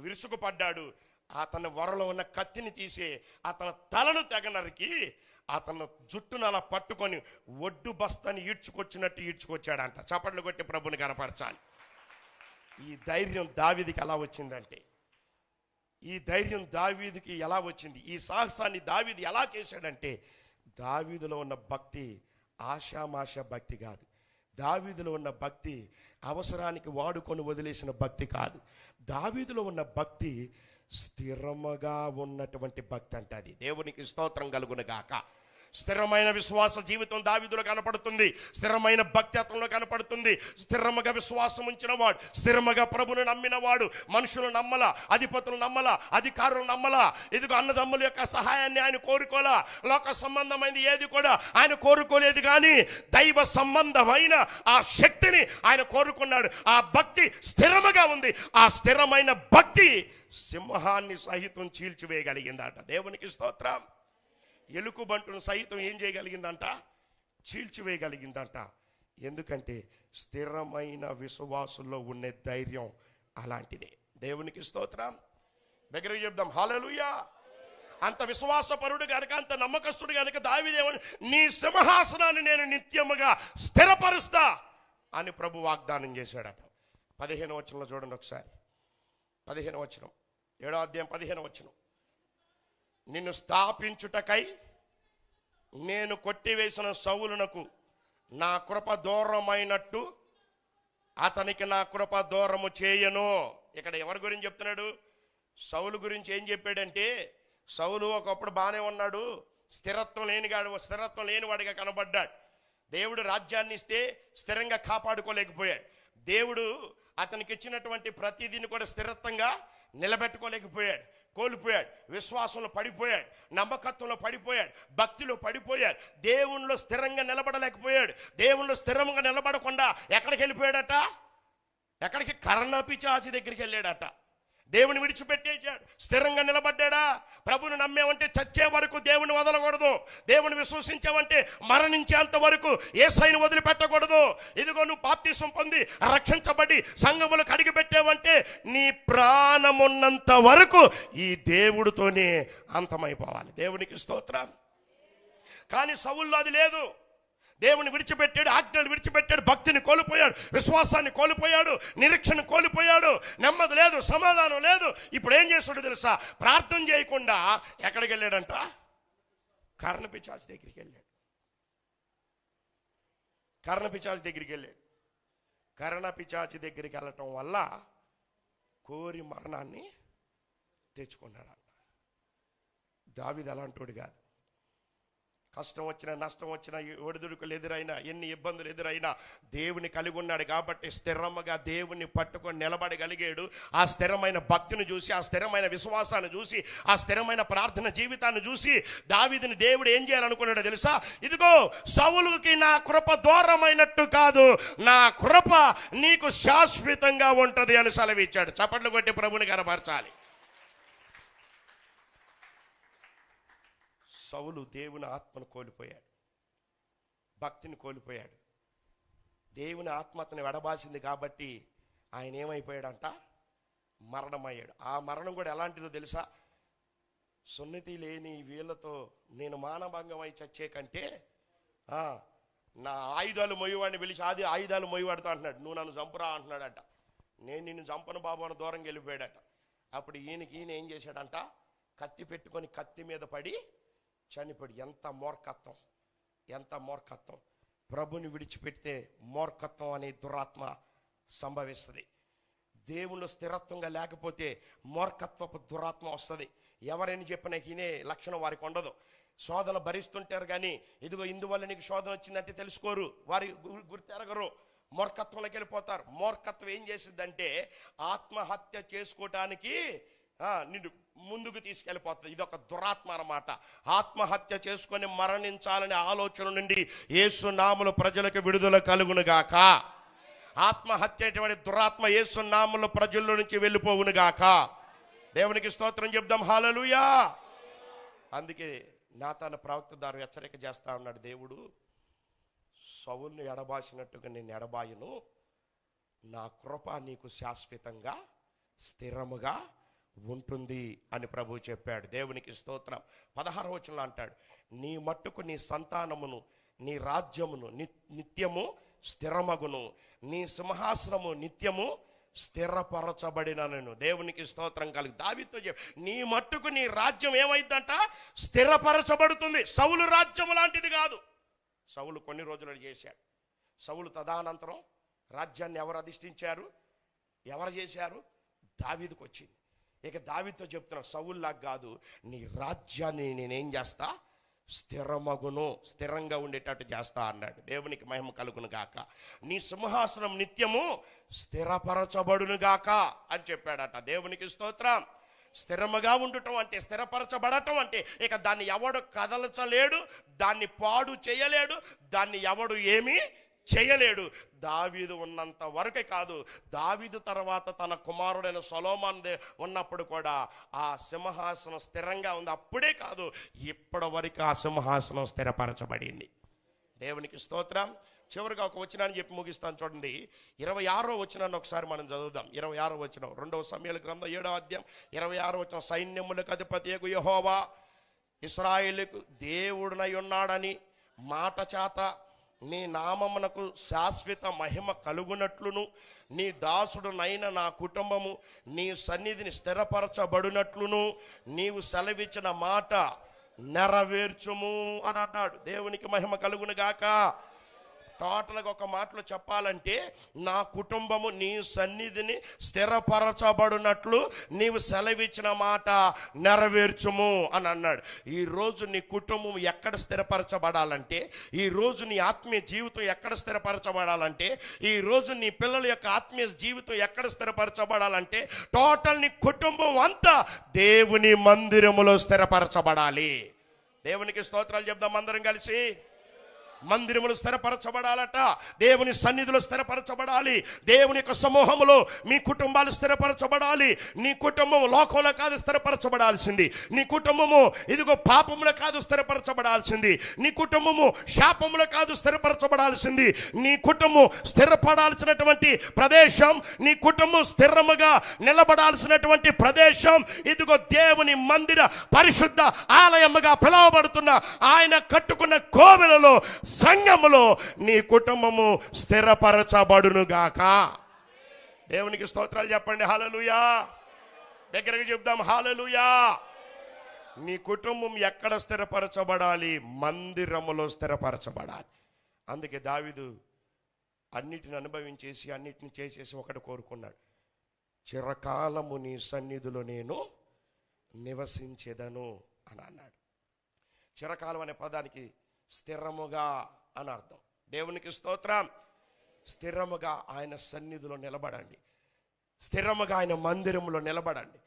విరుసుకుపడ్డాడు. అతని వరలో ఉన్న కత్తిని తీసి అతని తలను తెగనరికి అతను జుట్టును అలా పట్టుకొని ఒడ్డు బస్తాని ఈడ్చుకొచ్చినట్టు ఈడ్చుకొచ్చాడంట. చప్పట్లు కొట్టి ప్రభుని కనపరచాలి. ఈ ధైర్యం దావీదుకి ఎలా వచ్చిందంటే, ఈ ధైర్యం దావీదుకి ఎలా వచ్చింది? ఈ సాహసాన్ని దావీదు ఎలా చేశాడంటే, దావీదులో ఉన్న భక్తి ఆషామాష భక్తి కాదు. దావీదులో ఉన్న భక్తి అవసరానికి వాడుకొని వదిలేసిన భక్తి కాదు. దావీదులో ఉన్న భక్తి స్థిరముగా ఉన్నటువంటి భక్తి అంటే అది. దేవునికి స్తోత్రం కలుగును గాక. స్థిరమైన విశ్వాస జీవితం దావీదులో కనపడుతుంది. స్థిరమైన భక్తి అతనిలో కనపడుతుంది. స్థిరముగా విశ్వాసం ఉంచిన వాడు, స్థిరముగా ప్రభును నమ్మిన వాడు, మనుషులు నమ్మల, అధిపతులు నమ్మల, అధికారులు నమ్మల. ఇదిగో అన్నదమ్ముల యొక్క సహాయాన్ని ఆయన కోరుకోలా. లోక సంబంధమైనది ఏది కూడా ఆయన కోరుకోలేదు, కానీ దైవ సంబంధమైన ఆ శక్తిని ఆయన కోరుకున్నాడు. ఆ భక్తి స్థిరముగా ఉంది. ఆ స్థిరమైన భక్తి సింహాన్ని సహితం చీల్చివేయగలిగిందట. దేవునికి స్తోత్రం. ఎలుకబంటును సైతం ఏం చేయగలిగిందంట? చీల్చివేయగలిగిందంట. ఎందుకంటే స్థిరమైన విశ్వాసంలో ఉండే ధైర్యం అలాంటిదే. దేవునికి స్తోత్రం. దగ్గరికి చెప్దాం హల్లెలూయా. అంత విశ్వాసపరుడు కనుక, అంత నమ్మకస్తుడు కనుక దావీదేమని, నీ సింహాసనాన్ని నేను నిత్యముగా స్థిరపరుస్తా అని ప్రభు వాగ్దానం చేశాడట. 15వ వచనంలో చూడండి ఒకసారి. 15వ వచనం, 7వ అధ్యాయం 15వ వచనం. నిన్ను స్థాపించుటకై నేను కొట్టివేసిన సౌలునకు నా కృప దూరమైనట్టు అతనికి నా కృప దూరము చేయను. ఇక్కడ ఎవరి గురించి చెప్తున్నాడు? సౌలు గురించి ఏం చెప్పాడంటే, సౌలు ఒకప్పుడు బాగానే ఉన్నాడు, స్థిరత్వం లేనివాడిగా కనబడ్డాడు. దేవుడు రాజ్యాన్ని ఇస్తే స్థిరంగా కాపాడుకోలేకపోయాడు. దేవుడు అతనికి ఇచ్చినటువంటి ప్రతిదీని కూడా స్థిరత్వంగా నిలబెట్టుకోలేకపోయాడు. కోల్పోయాడు. విశ్వాసంలో పడిపోయాడు, నమ్మకత్వంలో పడిపోయాడు, భక్తిలో పడిపోయాడు. దేవునిలో స్థిరంగా నిలబడలేకపోయాడు. దేవునిలో స్థిరంగా నిలబడకుండా ఎక్కడికి వెళ్ళిపోయాడట? ఎక్కడికి? కర్ణపిశాచి దగ్గరికి వెళ్ళాడట. దేవుని విడిచిపెట్టేశాడు. స్థిరంగా నిలబడ్డాడా? ప్రభుని నమ్మేవంటే చచ్చే వరకు దేవుని వదలకూడదు. దేవుని విశ్వసించావంటే మరణించేంత వరకు యేసయ్యను వదిలిపెట్టకూడదు. ఇదిగో నువ్వు బాప్తిసం పొంది రక్షించబడి సంఘములకు అడిగిపెట్టావంటే నీ ప్రాణమున్నంత వరకు ఈ దేవుడితోనే అంతమైపోవాలి. దేవునికి స్తోత్రం. కానీ సౌల్లో అది లేదు. దేవుని విడిచిపెట్టాడు, ఆజ్ఞలు విడిచిపెట్టాడు, భక్తిని కోల్పోయాడు, విశ్వాసాన్ని కోల్పోయాడు, నిరీక్షణ కోల్పోయాడు, నెమ్మది లేదు, సమాధానం లేదు. ఇప్పుడు ఏం చేస్తాడు తెలుసా? ప్రార్థన చేయకుండా ఎక్కడికి వెళ్ళాడంట? కర్ణపిశాచి దగ్గరికి వెళ్ళాడు. కర్ణపిశాచి దగ్గరికి వెళ్ళటం వల్ల కోరి మరణాన్ని తెచ్చుకున్నాడంట. దావీదు అలాంటోడు కాదు. కష్టం వచ్చినా, నష్టం వచ్చినా, ఒడిదుడుకులు ఎదురైనా, ఎన్ని ఇబ్బందులు ఎదురైనా దేవుని కలిగి ఉన్నాడు కాబట్టి స్థిరంగా దేవుని పట్టుకొని నిలబడగలిగాడు. ఆ స్థిరమైన భక్తిని చూసి, ఆ స్థిరమైన విశ్వాసాన్ని చూసి, ఆ స్థిరమైన ప్రార్థన జీవితాన్ని చూసి దావీదుని దేవుడు ఏం చేయాలనుకున్నాడో తెలుసా? ఇదిగో, సౌలుకి నా కృప దూరమైనట్టు కాదు, నా కృప నీకు శాశ్వతంగా ఉంటది అని సెలవిచ్చాడు. చప్పట్లు కొట్టి ప్రభుని కనపరచాలి. సౌలు దేవుని ఆత్మను కోల్పోయాడు, భక్తిని కోల్పోయాడు. దేవుని ఆత్మ అతను వెడబాసింది కాబట్టి ఆయన ఏమైపోయాడంట? మరణమయ్యాడు. ఆ మరణం కూడా ఎలాంటిదో తెలుసా? సున్నతి లేని వీళ్ళతో నేను మానభంగం అయి చచ్చే కంటే నా ఆయుధాలు మొయ్యవాడిని పిలిచి ఆది ఆయుధాలు మొయ్యవాడుతా అంటున్నాడు. నువ్వు నన్ను చంపురా అంటున్నాడట. నేను నిన్ను చంపను బాబు అని దూరంగా వెళ్ళిపోయాడట. అప్పుడు ఈయన ఏం చేశాడంట? కత్తి పెట్టుకొని కత్తి మీద పడి చనిపోయాడు. ఎంత మూర్ఖత్వం! ప్రభుని విడిచిపెడితే మూర్ఖత్వం అనే దురాత్మ సంభవిస్తుంది. దేవుళ్ళు స్థిరత్వంగా లేకపోతే మూర్ఖత్వపు దురాత్మ వస్తుంది. ఎవరైనా చెప్పిన ఈయనే లక్షణం వారికి ఉండదు. శోధన భరిస్తుంటారు కానీ ఇదిగో ఇందువల్ల నీకు శోధన వచ్చిందంటే తెలుసుకోరు, వారి గుర్తెరగరు, మూర్ఖత్వంలోకి వెళ్ళిపోతారు. మూర్ఖత్వం ఏం చేసిద్దంటే ఆత్మహత్య చేసుకోవటానికి నిన్ను ముందుకు తీసుకెళ్ళిపోతుంది. ఇది ఒక దురాత్మ అన్నమాట. ఆత్మహత్య చేసుకొని మరణించాలనే ఆలోచన నుండి యేసు నామములో ప్రజలకు విడుదల కలుగునుగాక. ఆత్మహత్య అటువంటి దురాత్మ యేసు నామములో ప్రజల్లో నుంచి వెళ్ళిపోవునుగాక. దేవునికి స్తోత్రం చెప్దాం. హల్లెలూయా. అందుకే నాతాను ప్రవక్త ద్వారా హెచ్చరిక చేస్తా ఉన్నాడు దేవుడు, సౌలుని ఎడబాసినట్టుగా నేను ఎడబాయును, నా కృప నీకు శాశ్వతంగా స్థిరముగా ఉంటుంది అని ప్రభు చెప్పాడు. దేవునికి స్తోత్రం. 16వ వచనంలో అంటాడు, నీ మట్టుకు నీ సంతానమును నీ రాజ్యమును నిత్యము స్థిరమగును, నీ సింహాసనము నిత్యము స్థిరపరచబడినను. దేవునికి స్తోత్రం కలిగి దావీదుతో చెప్పు, నీ మట్టుకు నీ రాజ్యం ఏమైందంట? స్థిరపరచబడుతుంది. సౌలు రాజ్యం లాంటిది కాదు. సౌలు కొన్ని రోజులు చేశాడు. సౌలు తదనంతరం రాజ్యాన్ని ఎవరు అధిష్ఠించారు? ఎవరు చేశారు? దావీదుకు వచ్చింది. ఇక దావీదుతో చెప్తున్నాడు, సౌలులాగా కాదు, నీ రాజ్యాన్ని నేనేం చేస్తా? స్థిరమగును, స్థిరంగా ఉండేటట్టు చేస్తా అన్నాడు. దేవునికి మహిమ కలుగును గాక. నీ సింహాసనం నిత్యము స్థిరపరచబడును గాక అని చెప్పాడట. దేవునికి స్తోత్రం. స్థిరముగా ఉండటం అంటే, స్థిరపరచబడటం అంటే ఇక దాన్ని ఎవడు కదల్చలేడు, దాన్ని పాడు చేయలేడు, దాన్ని ఎవడు ఏమీ చేయలేడు. దావీదు ఉన్నంత వరకే కాదు, దావీదు తర్వాత తన కుమారుడైన సొలొమోను ఉన్నప్పుడు కూడా ఆ సింహాసనం స్థిరంగా ఉంది. అప్పుడే కాదు, ఇప్పటి వరకు ఆ సింహాసనం స్థిరపరచబడింది. దేవునికి స్తోత్రం. చివరిగా ఒక వచనాన్ని చెప్పి ముగిస్తాను చూడండి. 26వ వచనాన్ని ఒకసారి మనం చదువుదాం. 26వ వచనం 2వ సమూయేలు గ్రంథం 7వ అధ్యాయం 26వ వచనం. సైన్యములకు అధిపతియగు యెహోవా ఇశ్రాయేలుకు దేవుడునై ఉన్నాడని మాట చేత నీ నామమునకు శాశ్వత మహిమ కలుగునట్లును, నీ దాసుడునైన నా కుటుంబము నీ సన్నిధిని స్థిరపరచబడినట్లును నీవు సెలవిచ్చిన మాట నెరవేర్చుము అని అన్నాడు. దేవునికి మహిమ కలుగును గాక. టోటల్గా ఒక మాటలో చెప్పాలంటే, నా కుటుంబము నీ సన్నిధిని స్థిరపరచబడినట్లు నీవు సెలవిచ్చిన మాట నెరవేర్చుము అని అన్నాడు. ఈరోజు నీ కుటుంబం ఎక్కడ స్థిరపరచబడాలంటే, ఈరోజు నీ ఆత్మీయ జీవితం ఎక్కడ స్థిరపరచబడాలంటే, ఈరోజు నీ పిల్లల యొక్క ఆత్మీయ జీవితం ఎక్కడ స్థిరపరచబడాలంటే, టోటల్ నీ కుటుంబం అంతా దేవుని మందిరములో స్థిరపరచబడాలి. దేవునికి స్తోత్రాలు చెప్దాం అందరం కలిసి. మందిరములు స్థిరపరచబడాలట, దేవుని సన్నిధిలో స్థిరపరచబడాలి, దేవుని యొక్క సమూహములో మీ కుటుంబాలు స్థిరపరచబడాలి. నీ కుటుంబం లోకంలో కాదు స్థిరపరచబడాల్సింది, నీ కుటుంబము ఇదిగో పాపములో కాదు స్థిరపరచబడాల్సింది, నీ కుటుంబము శాపములో కాదు స్థిరపరచబడాల్సింది. నీ కుటుంబం స్థిరపడాల్సినటువంటి ప్రదేశం, నీ కుటుంబం స్థిరముగా నిలబడాల్సినటువంటి ప్రదేశం ఇదిగో దేవుని మందిర పరిశుద్ధ ఆలయముగా పిలువబడుతున్న ఆయన కట్టుకున్న కోవెలలో, సంఘములో నీ కుటుంబము స్థిరపరచబడునుగాక. దేవునికి స్తోత్రాలు చెప్పండి. హల్లెలూయా. దగ్గరగా చెప్దాం. హల్లెలూయా. నీ కుటుంబం ఎక్కడ స్థిరపరచబడాలి? మందిరములో స్థిరపరచబడాలి. అందుకే దావీదు అన్నిటిని అనుభవించేసి అన్నిటిని చేసేసి ఒకటి కోరుకున్నాడు, చిరకాలము నీ సన్నిధిలో నేను నివసించెదను అని అన్నాడు. చిరకాలం అనే పదానికి స్థిరముగా అని అర్థం. దేవునికి స్తోత్రం. స్థిరముగా ఆయన సన్నిధిలో నిలబడండి, స్థిరముగా ఆయన మందిరములో నిలబడండి,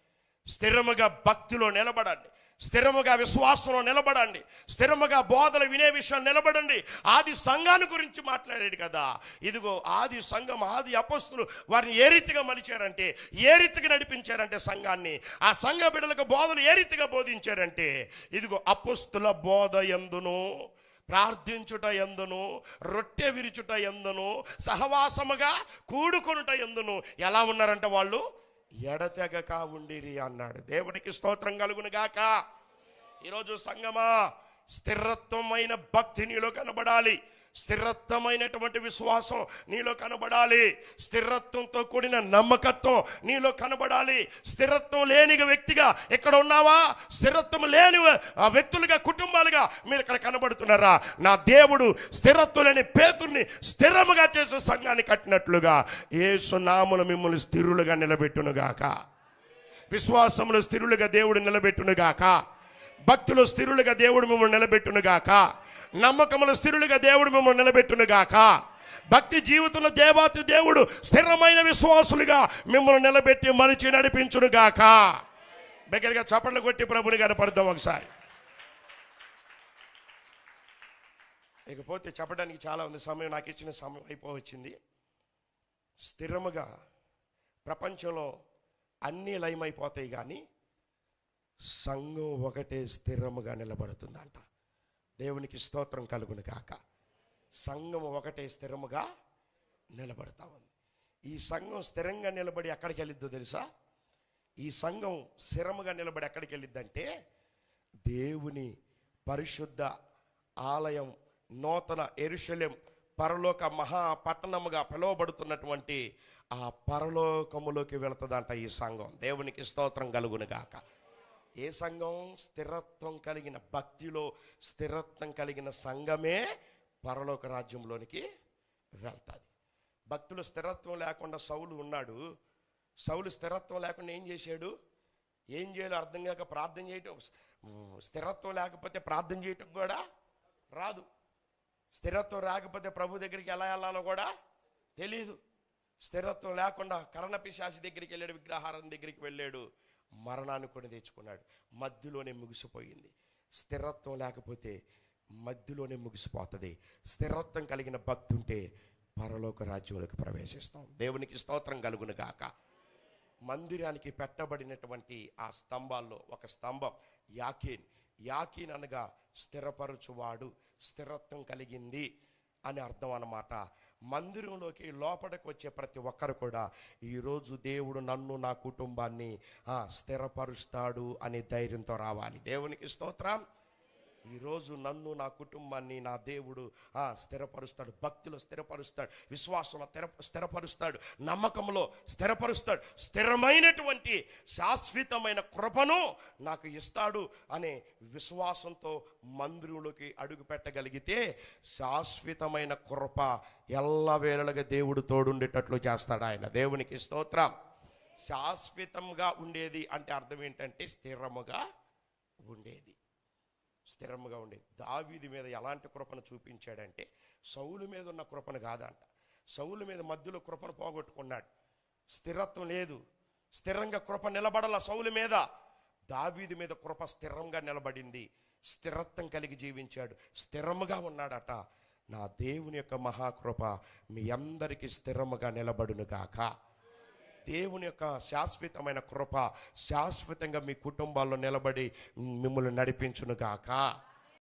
స్థిరముగా భక్తిలో నిలబడండి, స్థిరముగా విశ్వాసంలో నిలబడండి, స్థిరముగా బోధలు వినే విషయం నిలబడండి. ఆది సంఘాన్ని గురించి మాట్లాడాడు కదా. ఇదిగో ఆది సంఘం, ఆది అపొస్తలులు వారిని ఏ రీతిగా మలిచారంటే, ఏ రీతిగా నడిపించారంటే సంఘాన్ని, ఆ సంఘ బిడ్డలకు బోధలు ఏ రీతిగా బోధించారంటే, ఇదిగో అపొస్తలుల బోధ యందును, ప్రార్థించుట యందును, రొట్టె విరుచుట యందును, సహవాసముగా కూడుకొనుట యందును ఎలా ఉన్నారంట? వాళ్ళు ఎడతెగక ఉండిరి అన్నాడు. దేవునికి స్తోత్రం కలుగును గాక. ఈరోజు సంగమా, స్థిరత్వమైన భక్తి నీలో కనబడాలి, స్థిరత్వమైనటువంటి విశ్వాసం నీలో కనబడాలి, స్థిరత్వంతో కూడిన నమ్మకత్వం నీలో కనబడాలి. స్థిరత్వం లేని వ్యక్తిగా ఇక్కడ ఉన్నావా? స్థిరత్వం లేని వ్యక్తులుగా, కుటుంబాలుగా మీరు ఇక్కడ కనబడుతున్నారా? నా దేవుడు స్థిరత్వం లేని పేతుర్ని స్థిరముగా చేసే సంఘాన్ని కట్టినట్లుగా యేసు నామమున మిమ్మల్ని స్థిరులుగా నిలబెట్టునుగాక. విశ్వాసములో స్థిరులుగా దేవుడు నిలబెట్టునుగాక. భక్తులు స్థిరులుగా దేవుడు మిమ్మల్ని నిలబెట్టునుగాక. నమ్మకములు స్థిరులుగా దేవుడు మిమ్మల్ని నిలబెట్టునుగాక. భక్తి జీవితంలో దేవాతి దేవుడు స్థిరమైన విశ్వాసులుగా మిమ్మల్ని నిలబెట్టి మలిచి నడిపించునుగాక. దగ్గరగా చప్పట్లు కొట్టి ప్రభుని కనపడదాం ఒకసారి. ఇకపోతే చెప్పడానికి చాలా ఉంది, సమయం నాకు ఇచ్చిన సమయం అయిపోవచ్చింది. స్థిరముగా ప్రపంచంలో అన్నీ లయమైపోతాయి, కానీ సంఘం ఒకటే స్థిరముగా నిలబడుతుందంట. దేవునికి స్తోత్రం కలుగును కాక. సంఘం ఒకటే స్థిరముగా నిలబడతా ఉంది. ఈ సంఘం స్థిరంగా నిలబడి ఎక్కడికి వెళ్ళిద్దో తెలుసా? ఈ సంఘం స్థిరముగా నిలబడి ఎక్కడికి వెళ్ళిద్దంటే, దేవుని పరిశుద్ధ ఆలయం, నూతన యెరూషలేం, పరలోక మహా పట్టణముగా పిలువబడుతున్నటువంటి ఆ పరలోకములోకి వెళుతుందంట ఈ సంఘం. దేవునికి స్తోత్రం కలుగును గాక. ఏ సంఘం? స్థిరత్వం కలిగిన, భక్తిలో స్థిరత్వం కలిగిన సంఘమే పరలోక రాజ్యంలోనికి వెళ్తుంది. భక్తులు స్థిరత్వం లేకుండా సౌలు ఉన్నాడు. సౌలు స్థిరత్వం లేకుండా ఏం చేశాడు? ఏం చేయాలో అర్థం కాక ప్రార్థన చేయటం. స్థిరత్వం లేకపోతే ప్రార్థన చేయటం కూడా రాదు. స్థిరత్వం రాకపోతే ప్రభు దగ్గరికి ఎలా వెళ్ళాలో కూడా తెలీదు. స్థిరత్వం లేకుండా కర్ణపిశాచి దగ్గరికి వెళ్ళాడు, విగ్రహారం దగ్గరికి వెళ్ళాడు, మరణాన్ని కొని తెచ్చుకున్నాడు. మధ్యలోనే ముగిసిపోయింది. స్థిరత్వం లేకపోతే మధ్యలోనే ముగిసిపోతుంది. స్థిరత్వం కలిగిన భక్తి ఉంటే పరలోక రాజ్యంలోకి ప్రవేశిస్తాం. దేవునికి స్తోత్రం కలుగును గాక. మందిరానికి పెట్టబడినటువంటి ఆ స్తంభాల్లో ఒక స్తంభం యాకీన్. యాకీన్ అనగా స్థిరపరచువాడు, స్థిరత్వం కలిగింది అని అర్థం అన్నమాట. మందిరంలోకి లోపలికి వచ్చే ప్రతి ఒక్కరు కూడా ఈరోజు దేవుడు నన్ను, నా కుటుంబాన్ని స్థిరపరుస్తాడు అనే ధైర్యంతో రావాలి. దేవునికి స్తోత్రం. ఈరోజు నన్ను, నా కుటుంబాన్ని నా దేవుడు స్థిరపరుస్తాడు. భక్తిలో స్థిరపరుస్తాడు, విశ్వాసంలో స్థిరపరుస్తాడు, నమ్మకంలో స్థిరపరుస్తాడు. స్థిరమైనటువంటి శాశ్వతమైన కృపను నాకు ఇస్తాడు అనే విశ్వాసంతో మందిరంలోకి అడుగు పెట్టగలిగితే శాశ్వతమైన కృప ఎల్లవేళలుగా దేవుడు తోడుండేటట్లు చేస్తాడు ఆయన. దేవునికి స్తోత్రం. శాశ్వతంగా ఉండేది అంటే అర్థం ఏంటంటే స్థిరముగా ఉండేది, స్థిరముగా ఉండేది. దావీదు మీద ఎలాంటి కృపను చూపించాడంటే సౌలు మీద ఉన్న కృపను కాదంట. సౌలు మీద మధ్యలో కృపను పోగొట్టుకున్నాడు, స్థిరత్వం లేదు, స్థిరంగా కృప నిలబడాల సౌలు మీద. దావీదు మీద కృప స్థిరంగా నిలబడింది, స్థిరత్వం కలిగి జీవించాడు, స్థిరముగా ఉన్నాడట. నా దేవుని యొక్క మహాకృప మీ అందరికీ స్థిరముగా నిలబడును గాక. దేవుని యొక్క శాశ్వతమైన కృప శాశ్వతంగా మీ కుటుంబాల్లో నిలబడి మిమ్మల్ని నడిపించును గాక.